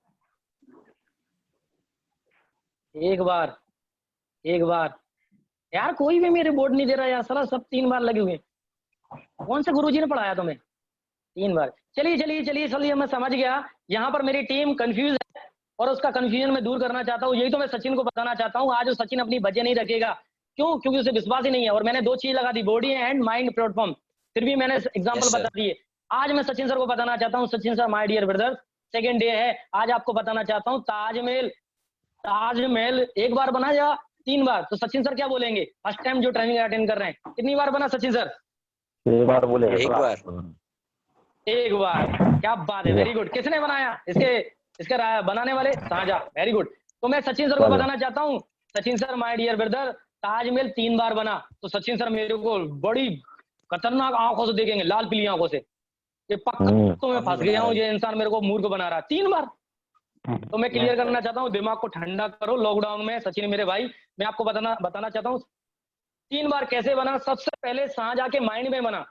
एक बार, एक बार। यार कोई भी मेरे बोर्ड नहीं दे रहा यार, साला सब 3 बार लगे हुए। कौन से गुरुजी ने पढ़ाया तुम्हें? 3 बार। चलिए चलिए चलिए चलिए, मैं समझ गया। यहाँ पर मेरी टीम कंफ्यूज है और उसका कंफ्यूजन मैं दूर करना चाहता हूँ। यही तो मैं सचिन को बताना चाहता हूँ। आज वो सचिन अपनी वजह नहीं रखेगा। क्यों? क्योंकि उसे विश्वास ही नहीं है। और मैंने 2 चीज लगा दी, बॉडी एंड माइंड प्लेटफॉर्म। फिर भी मैंने एग्जाम्पल बता दिए। आज मैं सचिन सर को बताना चाहता हूँ, Sachin sir my dear brother, second day है, आज आपको बताना चाहता हूँ ताजमहल, ताजमहल 1 बार बना या 3 बार? तो सचिन सर क्या बोलेंगे? फर्स्ट टाइम जो ट्रेनिंग अटेंड कर रहे हैं, कितनी बार बना सचिन सर? 1 बार बोले। 1 बार। 1 बार। क्या बात है, वेरी गुड। किसने बनाया इसके बनाने वाले? Shahjahan, very good. तो मैं सचिन सर को बताना चाहता हूँ, Sachin sir my dear brother, Taj Mahal 3 बार बना। तो सचिन सर मेरे को बड़ी खतरनाक आंखों से देखेंगे, लाल पीली आंखों से, ये पक्का तो मैं फंस गया हूँ, ये इंसान मेरे को मूर्ख बना रहा है 3 बार। तो मैं क्लियर करना चाहता हूँ, दिमाग को ठंडा करो। लॉकडाउन में सचिन मेरे भाई, मैं आपको बताना चाहता हूँ 3 बार कैसे बना। सबसे पहले शाहजहां के माइंड में बना।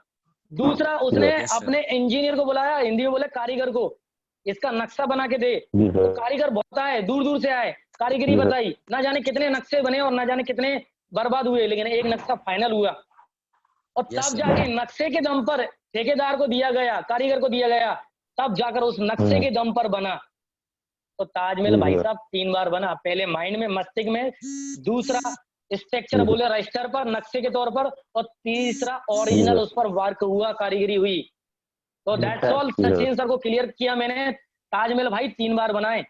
दूसरा, उसने अपने इंजीनियर को बुलाया, हिंदी में बोले कारीगर को, इसका नक्शा बना के दे। तो कारीगर बहुत आए, दूर दूर से आए, कारीगरी बताई, ना जाने कितने नक्शे बने और ना जाने कितने बर्बाद हुए, लेकिन एक नक्शा फाइनल हुआ। और तब जाके नक्शे के दम पर ठेकेदार को दिया गया, कारीगर को दिया गया, तब जाकर उस नक्शे के दम पर बना। तो ताजमहल भाई साहब 3 बार बना। पहले माइंड में, मस्तिष्क में, दूसरा स्ट्रक्चर बोले रजिस्टर पर, नक्शे के तौर पर, और तीसरा ओरिजिनल उस पर वर्क हुआ, कारीगरी हुई। तो दैट्स ऑल। सचिन सर को क्लियर किया मैंने, ताजमहल भाई 3 बार बनाए।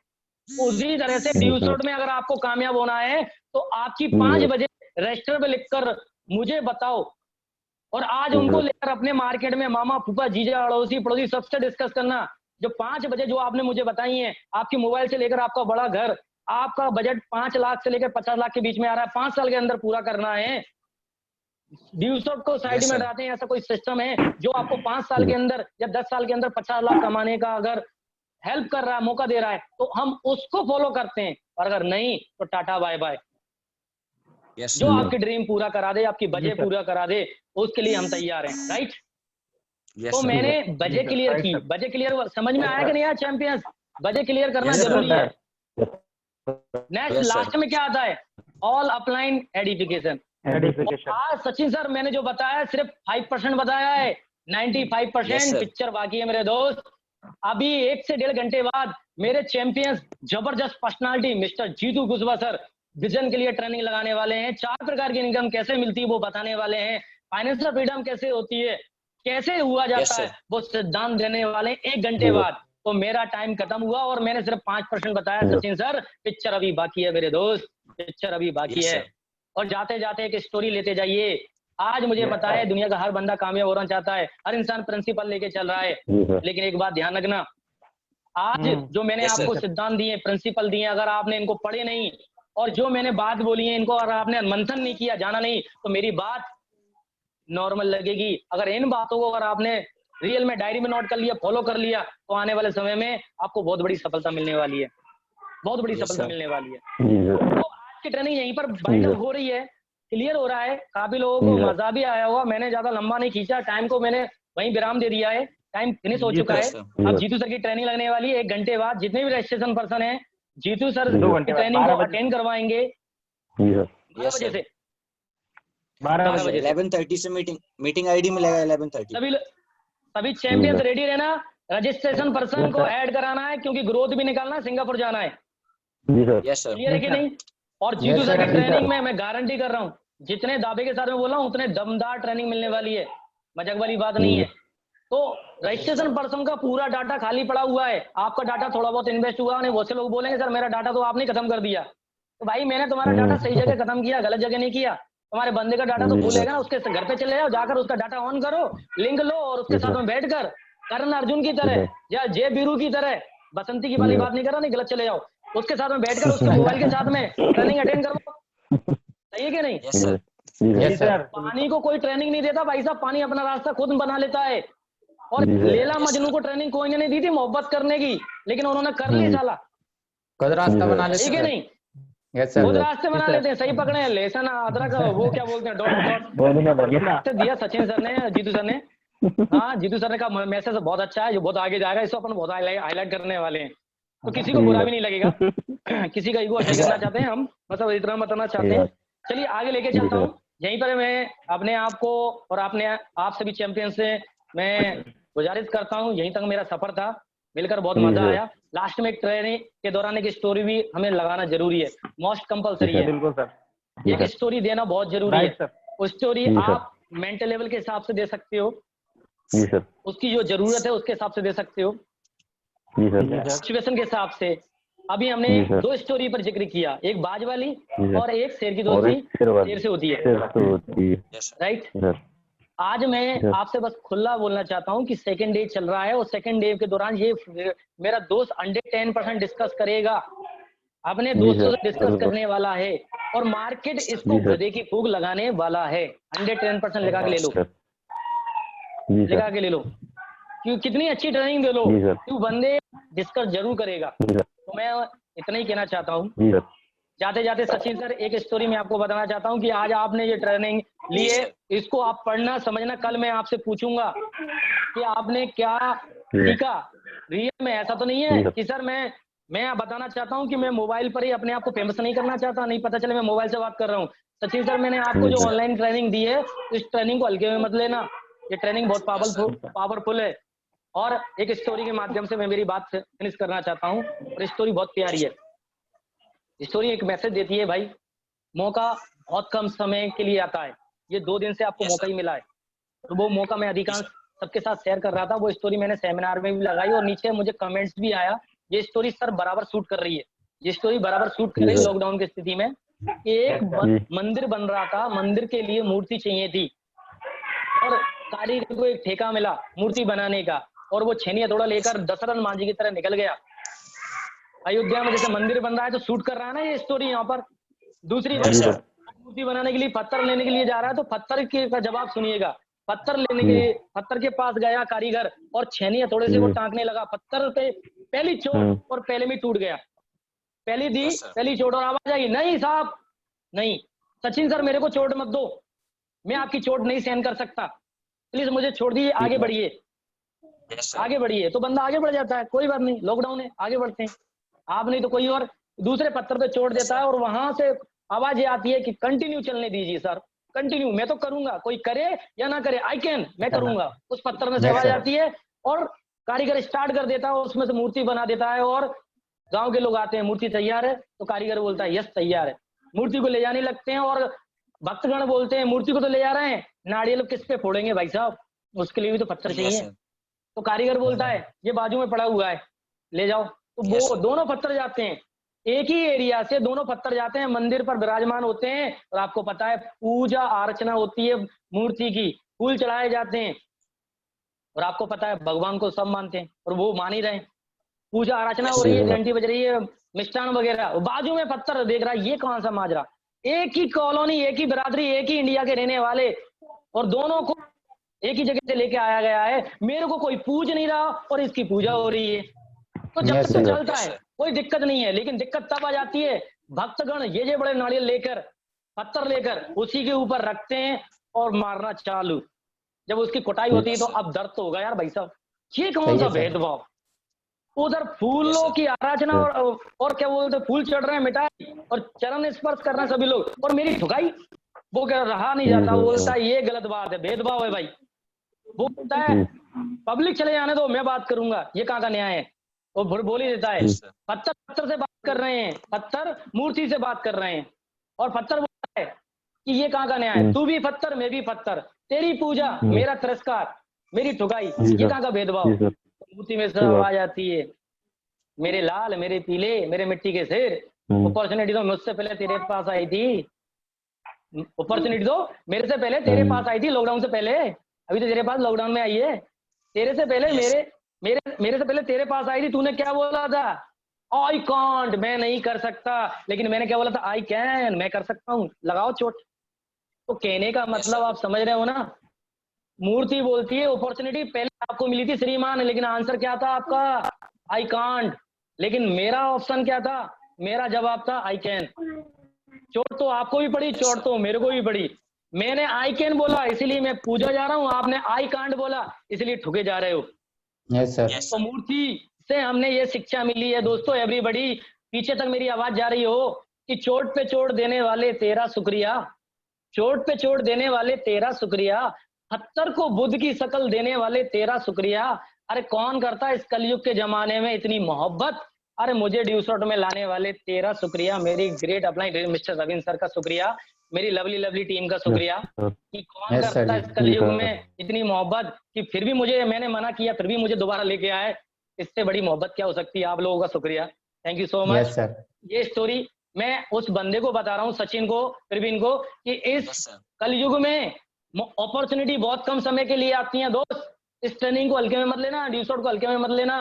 उसी तरह से ड्यूस रोड में अगर आपको कामयाब होना है तो आपकी 5 बजे रजिस्टर पे लिखकर मुझे बताओ, और आज उनको लेकर अपने मार्केट में मामा, फूफा, जीजा, अड़ोसी, पड़ोसी सबसे डिस्कस करना। जो 5 बजे जो आपने मुझे बताई है, आपकी मोबाइल से लेकर आपका बड़ा घर, आपका बजट 5 लाख से लेकर 50 लाख के बीच में आ रहा है, 5 साल के अंदर पूरा करना है। ड्यूस रोड को साइड में हटाते हैं। ऐसा कोई सिस्टम है जो आपको 5 साल के अंदर या 10 साल के अंदर 50 लाख कमाने का अगर हेल्प कर रहा है, मौका दे रहा है, तो हम उसको फॉलो करते हैं। और अगर नहीं तो टाटा बाय बाय। जो आपकी ड्रीम पूरा करा दे, आपकी बजट पूरा करा दे, उसके लिए हम तैयार हैं। राइट? तो मैंने बजट क्लियर की। बजट क्लियर समझ में आया कि नहीं आया चैंपियंस? बजट क्लियर करना जरूरी है। नेक्स्ट लास्ट में क्या आता है? All upline edification. आज सचिन सर मैंने जो बताया सिर्फ 5% बताया है, 95% पिक्चर बाकी है मेरे दोस्त। अभी 1 से 1.5 घंटे बाद मेरे चैंपियंस, जबरदस्त personality mister Jitu Kushwaha sir vision के लिए ट्रेनिंग लगाने वाले हैं। 4 प्रकार की इनकम कैसे मिलती है वो बताने वाले हैं। फाइनेंशियल फ्रीडम कैसे होती है, कैसे हुआ जाता है, वो सिद्धांत देने वाले 1 घंटे बाद। तो मेरा टाइम खत्म हुआ और मैंने सिर्फ 5% बताया सचिन सर। पिक्चर अभी बाकी है मेरे दोस्त, पिक्चर अभी बाकी है। और जाते जाते एक स्टोरी लेते जाइए। आज मुझे पता है दुनिया का हर बंदा कामयाब होना चाहता है, हर इंसान प्रिंसिपल लेके चल रहा है, लेकिन एक बात ध्यान रखना, आज जो मैंने आपको सिद्धांत दिए, प्रिंसिपल दिए, अगर आपने इनको पढ़े नहीं और जो मैंने बात बोली है इनको अगर आपने मंथन नहीं किया, जाना नहीं, तो मेरी बात नॉर्मल लगेगी। अगर इन बातों को अगर आपने रियल में डायरी में नोट कर लिया, फॉलो कर लिया, तो आने वाले समय में आपको बहुत बड़ी सफलता मिलने वाली है, बहुत बड़ी सफलता मिलने वाली है। तो आज की ट्रेनिंग यहीं पर बाइंड अप हो रही है, क्लियर हो रहा है। काफी लोगों को मजा भी आया होगा। मैंने ज्यादा लंबा नहीं खींचा, टाइम को मैंने वहीं विराम दे दिया है, टाइम फिनिश हो चुका है। अब जीतू सर की ट्रेनिंग लगने वाली है 1 घंटे बाद। जितने भी रजिस्ट्रेशन पर्सन है, जीतू सर की ट्रेनिंग को अटेंड करवाएंगे 12 बजे से 12 बजे 11:30 से मीटिंग आईडी मिलेगा 11:30। सभी चैंपियंस रेडी रहना। रजिस्ट्रेशन पर्सन को ऐड कराना है क्योंकि ग्रोथ भी निकालना है, सिंगापुर जाना है। क्लियर है कि नहीं? और जीतू सर की ट्रेनिंग में मैं गारंटी कर रहा हूँ, जितने दावे के साथ में बोला हूँ उतने दमदार ट्रेनिंग मिलने वाली है, मजाक वाली बात नहीं है। तो रजिस्ट्रेशन पर्सन का पूरा डाटा खाली पड़ा हुआ है, आपका डाटा थोड़ा बहुत इन्वेस्ट हुआ है। बहुत से लोग बोलेंगे सर मेरा डाटा तो आपने खत्म कर दिया। तो भाई मैंने तुम्हारा डाटा सही जगह खत्म किया, गलत जगह नहीं किया। तुम्हारे बंदे का डाटा तो भूलेगा ना, उसके घर पे चले जाओ, जाकर उसका डाटा ऑन करो, लिंक लो और उसके साथ में बैठकर कर्ण अर्जुन की तरह या जय बीरू की तरह, बसंती की वाली बात नहीं कर रहा, नहीं गलत चले जाओ, उसके साथ में बैठकर उसके मोबाइल के साथ में ट्रेनिंग अटेंड करो। सही है कि नहीं? Yes sir. पानी को कोई ट्रेनिंग नहीं देता भाई साहब, पानी अपना रास्ता खुद बना लेता है। और लैला मजनू को ट्रेनिंग कोई ने दी थी मोहब्बत करने की, लेकिन उन्होंने कर ली साला, खुद रास्ता बना लेते ठीक है नहीं? खुद रास्ते बना लेते हैं। सही पकड़े हैं, लहसुन अदरक वो क्या बोलते हैं, डॉट दिया सचिन सर ने, जीतू सर ने। हाँ, जीतू सर ने कहा मैसेज बहुत अच्छा है, जो बहुत आगे जाएगा, इसको अपन बहुत हाईलाइट करने वाले हैं, तो किसी को बुरा भी नहीं लगेगा। किसी का ईगो नहीं करना चाहते हैं हम, मतलब इतना बताना चाहते हैं। चलिए आगे लेके चलता हूँ। यहीं पर मैं अपने आप को और आपने आप सभी चैंपियन से मैं गुजारिश करता हूँ, यहीं तक मेरा सफर था, मिलकर बहुत मजा आया। लास्ट में एक ट्रेनिंग के दौरान एक स्टोरी भी हमें लगाना जरूरी है, मोस्ट कंपलसरी है। बिल्कुल सर। एक स्टोरी देना बहुत जरूरी है। उस स्टोरी आप मेंटल लेवल के हिसाब से दे सकते हो, जी सर, उसकी जो जरूरत है उसके हिसाब से दे सकते हो, जी सर, सिचुएशन के हिसाब से। अभी हमने दो स्टोरी पर जिक्र किया, एक बाज वाली और एक शेर की दोस्ती शेर से होती है, राइट। आज मैं आपसे बस खुला बोलना चाहता हूं कि सेकंड डे चल रहा है, और सेकंड डे के दौरान ये मेरा दोस्त 110% डिस्कस करेगा, अपने दोस्तों से डिस्कस करने वाला है, और मार्केट इसको गधे की फूक लगाने वाला है। 110% लगा के ले लो, लगा के ले लो, क्यों कितनी अच्छी ट्रेनिंग दे लो, क्यों बंदे डिस्कस जरूर करेगा। तो मैं इतना ही कहना चाहता हूँ। जाते जाते सचिन सर एक स्टोरी में आपको बताना चाहता हूँ कि आज आपने ये ट्रेनिंग ली है, इसको आप पढ़ना समझना, कल मैं आपसे पूछूंगा कि आपने क्या सीखा। रियल में ऐसा तो नहीं है कि सर मैं बताना चाहता हूँ कि मैं मोबाइल पर ही अपने आप को फेमस नहीं करना चाहता, नहीं पता चले मैं मोबाइल से बात कर रहा हूँ। सचिन सर मैंने आपको जो ऑनलाइन ट्रेनिंग दी है, इस ट्रेनिंग को हल्के में मत लेना, ये ट्रेनिंग बहुत पावरफुल है। और एक स्टोरी के माध्यम से मैं मेरी बात फिनिश करना चाहता हूँ, और स्टोरी बहुत प्यारी है। स्टोरी एक मैसेज देती है, भाई मौका बहुत कम समय के लिए आता है, ये 2 दिन से आपको मौका ही मिला है, तो वो मौका मैं अधिकांश सबके साथ शेयर कर रहा था। वो स्टोरी मैंने सेमिनार में भी लगाई, और नीचे मुझे कमेंट्स भी आया, ये स्टोरी सर बराबर सूट कर रही है, ये स्टोरी बराबर सूट कर रही है लॉकडाउन की स्थिति में। एक मंदिर बन रहा था, मंदिर के लिए मूर्ति चाहिए थी, और कारीगर को एक ठेका मिला मूर्ति बनाने का, और वो छेनी हथौड़ा लेकर दशरथ मांझी की तरह निकल गया। अयोध्या में जैसे मंदिर बन रहा है तो शूट कर रहा है ना ये स्टोरी यहाँ पर। दूसरी बात, मूर्ति बनाने के लिए पत्थर लेने के लिए जा रहा है, तो पत्थर का जवाब सुनिएगा। पत्थर लेने के लिए पत्थर के पास गया कारीगर, और छेनी हथौड़े से वो टांकने लगा पत्थर पे, पहली चोट और पहले में टूट गया। पहली दी, पहली चोट, और आवाज आई, नहीं साहब नहीं, सचिन सर मेरे को चोट मत दो, मैं आपकी चोट नहीं सहन कर सकता, प्लीज मुझे छोड़ दीजिए, आगे बढ़िए, आगे बढ़िए। तो बंदा आगे बढ़ जाता है, कोई बात नहीं, लॉकडाउन है, आगे बढ़ते हैं। आप नहीं तो कोई और दूसरे पत्थर पे चोट देता है, और वहां से आवाज ये आती है कि कंटिन्यू चलने दीजिए सर, कंटिन्यू, मैं तो करूंगा, कोई करे या ना करे, आई कैन, मैं करूंगा। उस पत्थर में से आवाज आती है, और कारीगर स्टार्ट कर देता है, उसमें से मूर्ति बना देता है, और गांव के लोग आते हैं, मूर्ति तैयार है, तो कारीगर बोलता है यस तैयार है, मूर्ति को ले जाने लगते हैं, और भक्तगण बोलते हैं मूर्ति को तो ले जा रहे हैं, नारियल किस पे फोड़ेंगे भाई साहब, उसके लिए भी तो पत्थर चाहिए। तो कारीगर बोलता है ये बाजू में पड़ा हुआ है, ले जाओ। तो वो दोनों पत्थर जाते हैं, एक ही एरिया से दोनों पत्थर जाते हैं, मंदिर पर विराजमान होते हैं, और आपको पता है पूजा अर्चना होती है मूर्ति की, फूल चढ़ाए जाते हैं, और आपको पता है भगवान को सब मानते हैं, और वो मान ही रहे हैं, पूजा अर्चना हो रही है, घंटी बज रही है, मिष्ठान वगैरह, बाजू में पत्थर देख रहा है, ये कौन सा माजरा। एक ही कॉलोनी, एक ही बिरादरी, एक ही इंडिया के रहने वाले, और दोनों को एक ही जगह से लेके आया गया है, मेरे को कोई पूज नहीं रहा और इसकी पूजा हो रही है, तो जब तक तो चलता है कोई दिक्कत नहीं है। लेकिन दिक्कत तब आ जाती है, भक्तगण ये बड़े नारियल लेकर, पत्थर लेकर उसी के ऊपर रखते हैं और मारना चालू, जब उसकी कुटाई होती है तो अब दर्द तो होगा यार भाई साहब, ये कौन सा भेदभाव। उधर फूलों की आराधना और क्या बोलते, फूल चढ़ रहे हैं, मिठाई और चरण स्पर्श कर रहे हैं सभी लोग, और मेरी ठुकाई, वो क्या रहा नहीं जाता, वो बोलता है ये गलत बात है, भेदभाव है भाई। वो बोलता है पब्लिक चले जाने दो, मैं बात करूंगा, ये कहाँ का न्याय है। वो बोल ही देता है, पत्थर पत्थर से बात कर रहे हैं, पत्थर मूर्ति से बात कर रहे हैं, और पत्थर बोलता है कि ये कहाँ का न्याय है, तू भी पत्थर मैं भी पत्थर, तेरी पूजा मेरा तिरस्कार, मेरी ठुकाई, ये कहाँ का भेदभाव। मूर्ति में से आवाज आती है, मेरे लाल मेरे पीले मेरे मिट्टी के शेर, अपॉर्चुनिटी तो मुझसे पहले तेरे पास आई थी, अपॉर्चुनिटी तो मेरे से पहले तेरे पास आई थी, लॉकडाउन से पहले, अभी तो तेरे पास लॉकडाउन में आई है, तेरे से पहले मेरे से पहले तेरे पास आई थी। तूने क्या बोला था, आई कांट, मैं नहीं कर सकता, लेकिन मैंने क्या बोला था, आई कैन, मैं कर सकता हूँ, लगाओ चोट। तो कहने का मतलब आप समझ रहे हो ना, मूर्ति बोलती है अपॉर्चुनिटी पहले आपको मिली थी श्रीमान, लेकिन आंसर क्या था आपका, आई कांट। लेकिन मेरा ऑप्शन क्या था, मेरा जवाब था आई कैन। चोट तो आपको भी पड़ी, चोट तो मेरे को भी पड़ी, मैंने आई कैन बोला इसलिए मैं पूजा जा रहा हूँ, आपने आई कांट बोला इसलिए ठुके जा रहे हो। Yes sir. तो मूर्ति से हमने ये शिक्षा मिली है दोस्तों, एवरीबॉडी, पीछे तक मेरी आवाज जा रही हो, कि चोट पे चोट देने वाले तेरा शुक्रिया, चोट पे चोट देने वाले तेरा शुक्रिया, पत्थर को बुद्ध की शक्ल देने वाले तेरा शुक्रिया। अरे कौन करता है इस कलयुग के जमाने में इतनी मोहब्बत, अरे मुझे ड्यू शॉट में लाने वाले तेरा शुक्रिया, मेरी great upline mister Ravindra sir का शुक्रिया, मेरी लवली लवली टीम का शुक्रिया, कि कौन Yes, करता है sir. इस कलयुग में इतनी मोहब्बत, कि फिर भी मुझे, मैंने मना किया फिर भी मुझे दोबारा लेके आए, इससे बड़ी मोहब्बत क्या हो सकती है। आप लोगों का शुक्रिया, thank you so much. Yes sir. ये स्टोरी मैं उस बंदे को बता रहा हूँ, सचिन को, प्रवीण को, कि इस Yes, sir. कलयुग में अपॉर्चुनिटी बहुत कम समय के लिए आती है दोस्त, इस ट्रेनिंग को हल्के में मत लेना, ड्यू शॉट को हल्के में मत लेना।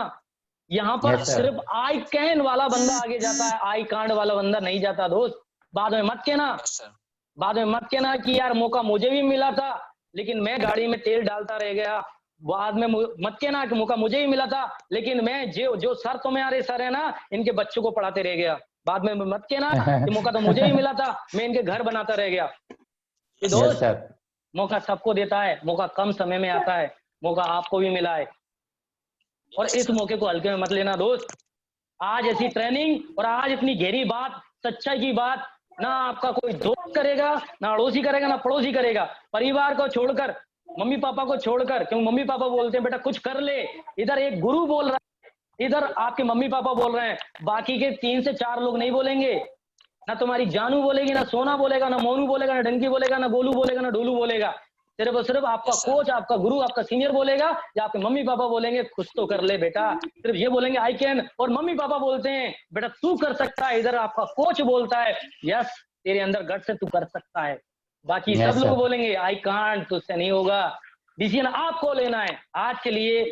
यहाँ पर Yes, sir. सिर्फ आई कैन वाला बंदा आगे जाता है, आई कांड वाला बंदा नहीं जाता दोस्त। बाद में मत कहना, Yes, sir. बाद में मत कहना कि यार मौका मुझे भी मिला था लेकिन मैं गाड़ी में तेल डालता रह गया, बाद में मत कहना कि मौका मुझे ही मिला था लेकिन मैं जो सर तुम्हारे सर है ना इनके बच्चों को पढ़ाते रह गया, बाद में मत कहना कि मौका तो मुझे ही मिला था मैं इनके घर बनाता रह गया। ये यस दोस्त, सर। मौका सबको देता है, मौका कम समय में आता है, मौका आपको भी मिला है और इस मौके को हल्के में मत लेना दोस्त। आज ऐसी ट्रेनिंग और आज इतनी गहरी बात, सच्चाई की बात, ना आपका कोई दोस्त करेगा, ना अड़ोसी करेगा, ना पड़ोसी करेगा, परिवार को छोड़कर, मम्मी पापा को छोड़कर, क्योंकि मम्मी पापा बोलते हैं बेटा कुछ कर ले, इधर एक गुरु बोल रहा है, इधर आपके मम्मी पापा बोल रहे हैं, बाकी के 3 से 4 लोग नहीं बोलेंगे, ना तुम्हारी जानू बोलेगी, ना सोना बोलेगा, ना मोनू बोलेगा, ना डंकी बोलेगा, ना गोलू बोलेगा, ना डोलू बोलेगा, सिर्फ और सिर्फ आपका कोच, आपका गुरु, आपका सीनियर बोलेगा या आपके मम्मी पापा बोलेंगे कुछ तो कर ले बेटा, सिर्फ ये बोलेंगे आई कैन, और मम्मी पापा बोलते हैं बेटा तू कर सकता है, इधर आपका कोच बोलता है यस तेरे अंदर गट से तू कर सकता है, बाकी Yes, सब लोग sir. बोलेंगे आई कांट, तुझसे नहीं होगा। डिसीजन आपको लेना है। आज के लिए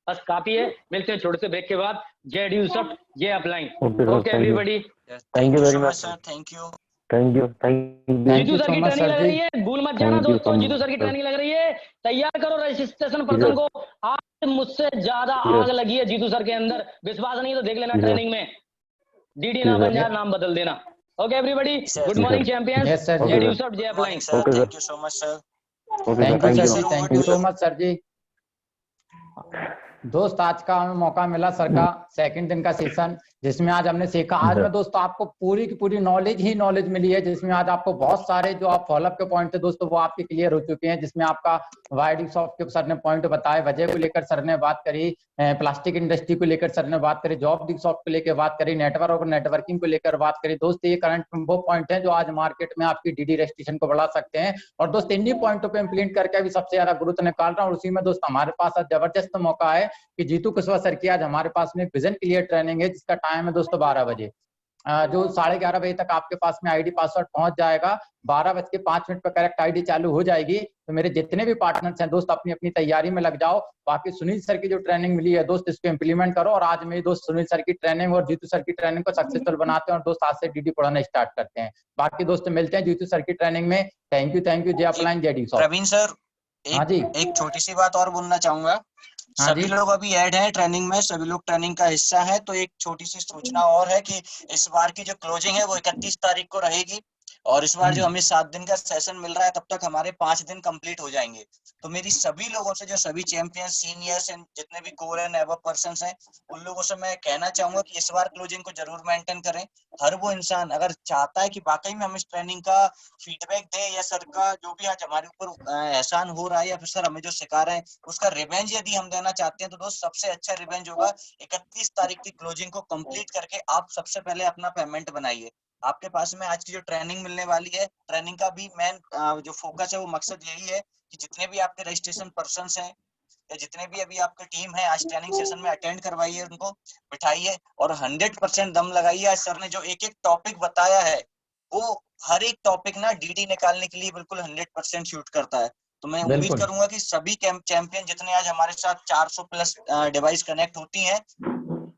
बस काफी है, मिलते हैं छोटे से ब्रेक के बाद। जय ड्यूसफ्ट, जय upline. Okay, sir, okay thank you. Everybody. Yes, Thank you very so much. sir. Thank you. Thank you, thank Thank Jitu you sir so की much, ट्रेनिंग sir लग जी। रही है, भूल मत जाना Thank you दोस्तों, so जीतू सर की much. ट्रेनिंग लग रही है, तैयार करो रजिस्ट्रेशन पर्सन को। आज मुझसे ज्यादा Yes. आग लगी है जीतू सर के अंदर, विश्वास नहीं तो देख लेना Yes. ट्रेनिंग में, डीडी Yes, ना sir. बन जाए, नाम बदल देना। Okay everybody, Yes, good sir. Morning Yes, champions, Yes, sir. जय Okay, sir. ड्यूसफ्ट, जय Good morning, upline. sir. Okay, sir. Thank you so much, sir. Okay, sir, thank you thank sir you. जी, Sir, over thank to you you, so sir. Much sir जी। दोस्त आज का हमें मौका मिला सर का सेकंड दिन का सेशन, जिसमें आज हमने सीखा, आज में दोस्तों आपको पूरी की पूरी नॉलेज ही नॉलेज मिली है, जिसमें आज आपको बहुत सारे जो आप फॉलोअप के पॉइंट थे दोस्तों वो आपके क्लियर हो चुके हैं, जिसमें आपका वाइड सॉफ्ट के सर ने पॉइंट बताए, वजह को लेकर सर ने बात करी, प्लास्टिक इंडस्ट्री को लेकर सर ने बात करी, जॉब डी सॉफ्ट को लेकर बात करी, नेटवर्क और नेटवर्किंग को लेकर बात करी। दोस्त ये करंट वो पॉइंट है जो आज मार्केट में आपकी डीडी रजिस्ट्रेशन को बढ़ा सकते हैं, और दोस्त इन्हीं पॉइंटों पर इम्प्लीमेंट करके भी सबसे ज्यादा ग्रोथ निकाल रहा है। और उसी में दोस्त हमारे पास आज जबरदस्त मौका है कि जीतू कुशवाहा सर की आज हमारे पास में विजन क्लियर ट्रेनिंग है, जिसका टाइम है दोस्तों 12 बजे, जो 11:30 बजे तक आपके पास में आईडी पासवर्ड पहुंच जाएगा। 12:05 पर करेक्ट आईडी चालू हो जाएगी। तो मेरे जितने भी पार्टनर्स हैं दोस्त अपनी अपनी तैयारी में लग जाओ। बाकी सुनील सर की जो ट्रेनिंग मिली है दोस्त इसको इंप्लीमेंट करो, और आज मेरी दोस्त सुनील सर की ट्रेनिंग और जीतू सर की ट्रेनिंग को सक्सेसफुल बनाते हैं, और दोस्त आज से डीडी पढ़ाना स्टार्ट करते हैं। बाकी दोस्त मिलते हैं जीतू सर की ट्रेनिंग में। थैंक यू, जय अपलाइन, जय डी सॉफ्ट। प्रवीण सर, हाँ जी, एक छोटी सी बात और बोलना चाहूंगा। हाँ सभी जी, लोग अभी ऐड हैं ट्रेनिंग में, सभी लोग ट्रेनिंग का हिस्सा है। तो एक छोटी सी सूचना और है कि इस बार की जो क्लोजिंग है वो 31 तारीख को रहेगी, और इस बार जो हमें 7 दिन का सेशन मिल रहा है तब तक हमारे 5 दिन कंप्लीट हो जाएंगे। तो मेरी सभी लोगों से, जो सभी चैंपियन, सीनियर्स एंड जितने भी कोर एंड एबव पर्संस हैं, उन लोगों से मैं कहना चाहूंगा कि इस बार क्लोजिंग को जरूर मेंटेन करें। हर वो इंसान अगर चाहता है कि वाकई में हम इस ट्रेनिंग का फीडबैक दें, या सर का जो भी आज हमारे ऊपर एहसान हो रहा है, या फिर सर हमें जो सिखा रहे हैं उसका रिवेंज यदि हम देना चाहते हैं, तो दोस्त सबसे अच्छा रिवेंज होगा 31 तारीख की क्लोजिंग को कंप्लीट करके आप सबसे पहले अपना पेमेंट बनाइए। आपके पास में आज की जो ट्रेनिंग मिलने वाली है, ट्रेनिंग का भी मेन जो फोकस है वो मकसद यही है कि जितने भी आपके रजिस्ट्रेशन पर्संस हैं, या जितने भी अभी आपकी टीम है, आज ट्रेनिंग सेशन में अटेंड करवाइए, उनको बिठाइए और 100% दम लगाइए। आज सर ने जो एक एक टॉपिक बताया है, वो हर एक टॉपिक ना डीडी निकालने के लिए बिल्कुल 100% शूट करता है। तो मैं उम्मीद करूंगा कि सभी चैंपियन जितने आज हमारे साथ 400 प्लस डिवाइस कनेक्ट होती हैं,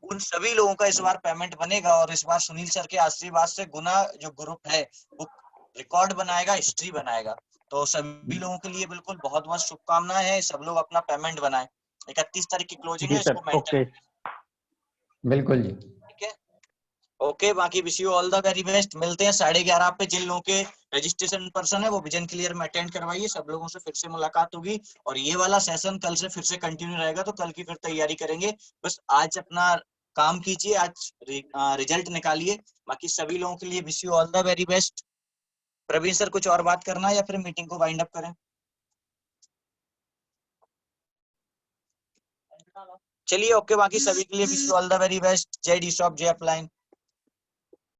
उन सभी लोगों का इस बार पेमेंट बनेगा, और इस बार सुनील सर के आशीर्वाद से गुना जो ग्रुप है वो रिकॉर्ड बनाएगा, हिस्ट्री बनाएगा। तो सभी लोगों के लिए बिल्कुल बहुत बहुत शुभकामनाएं हैं। सब लोग अपना पेमेंट बनाएं। 31 तारीख की क्लोजिंग है, इसको मेंटेन। बिल्कुल जी। ठीक है, ओके, बाकी wish you all the very best. मिलते हैं 11:30 पे। जिन लोगों के रजिस्ट्रेशन पर्सन है वो विजन क्लियर में अटेंड करवाइए, सब लोगों से फिर से मुलाकात होगी। और ये वाला सेशन कल से फिर से कंटिन्यू रहेगा, तो कल की फिर तैयारी करेंगे। बस आज अपना काम कीजिए, आज रिजल्ट निकालिए। बाकी सभी लोगों के लिए wish you all the very best. Praveen sir, कुछ और बात करना है या फिर मीटिंग को वाइंड अप करें? चलिए, ओके, बाकी सभी के लिए wish you all the very best. जय डी शॉप, जय अपलाइन।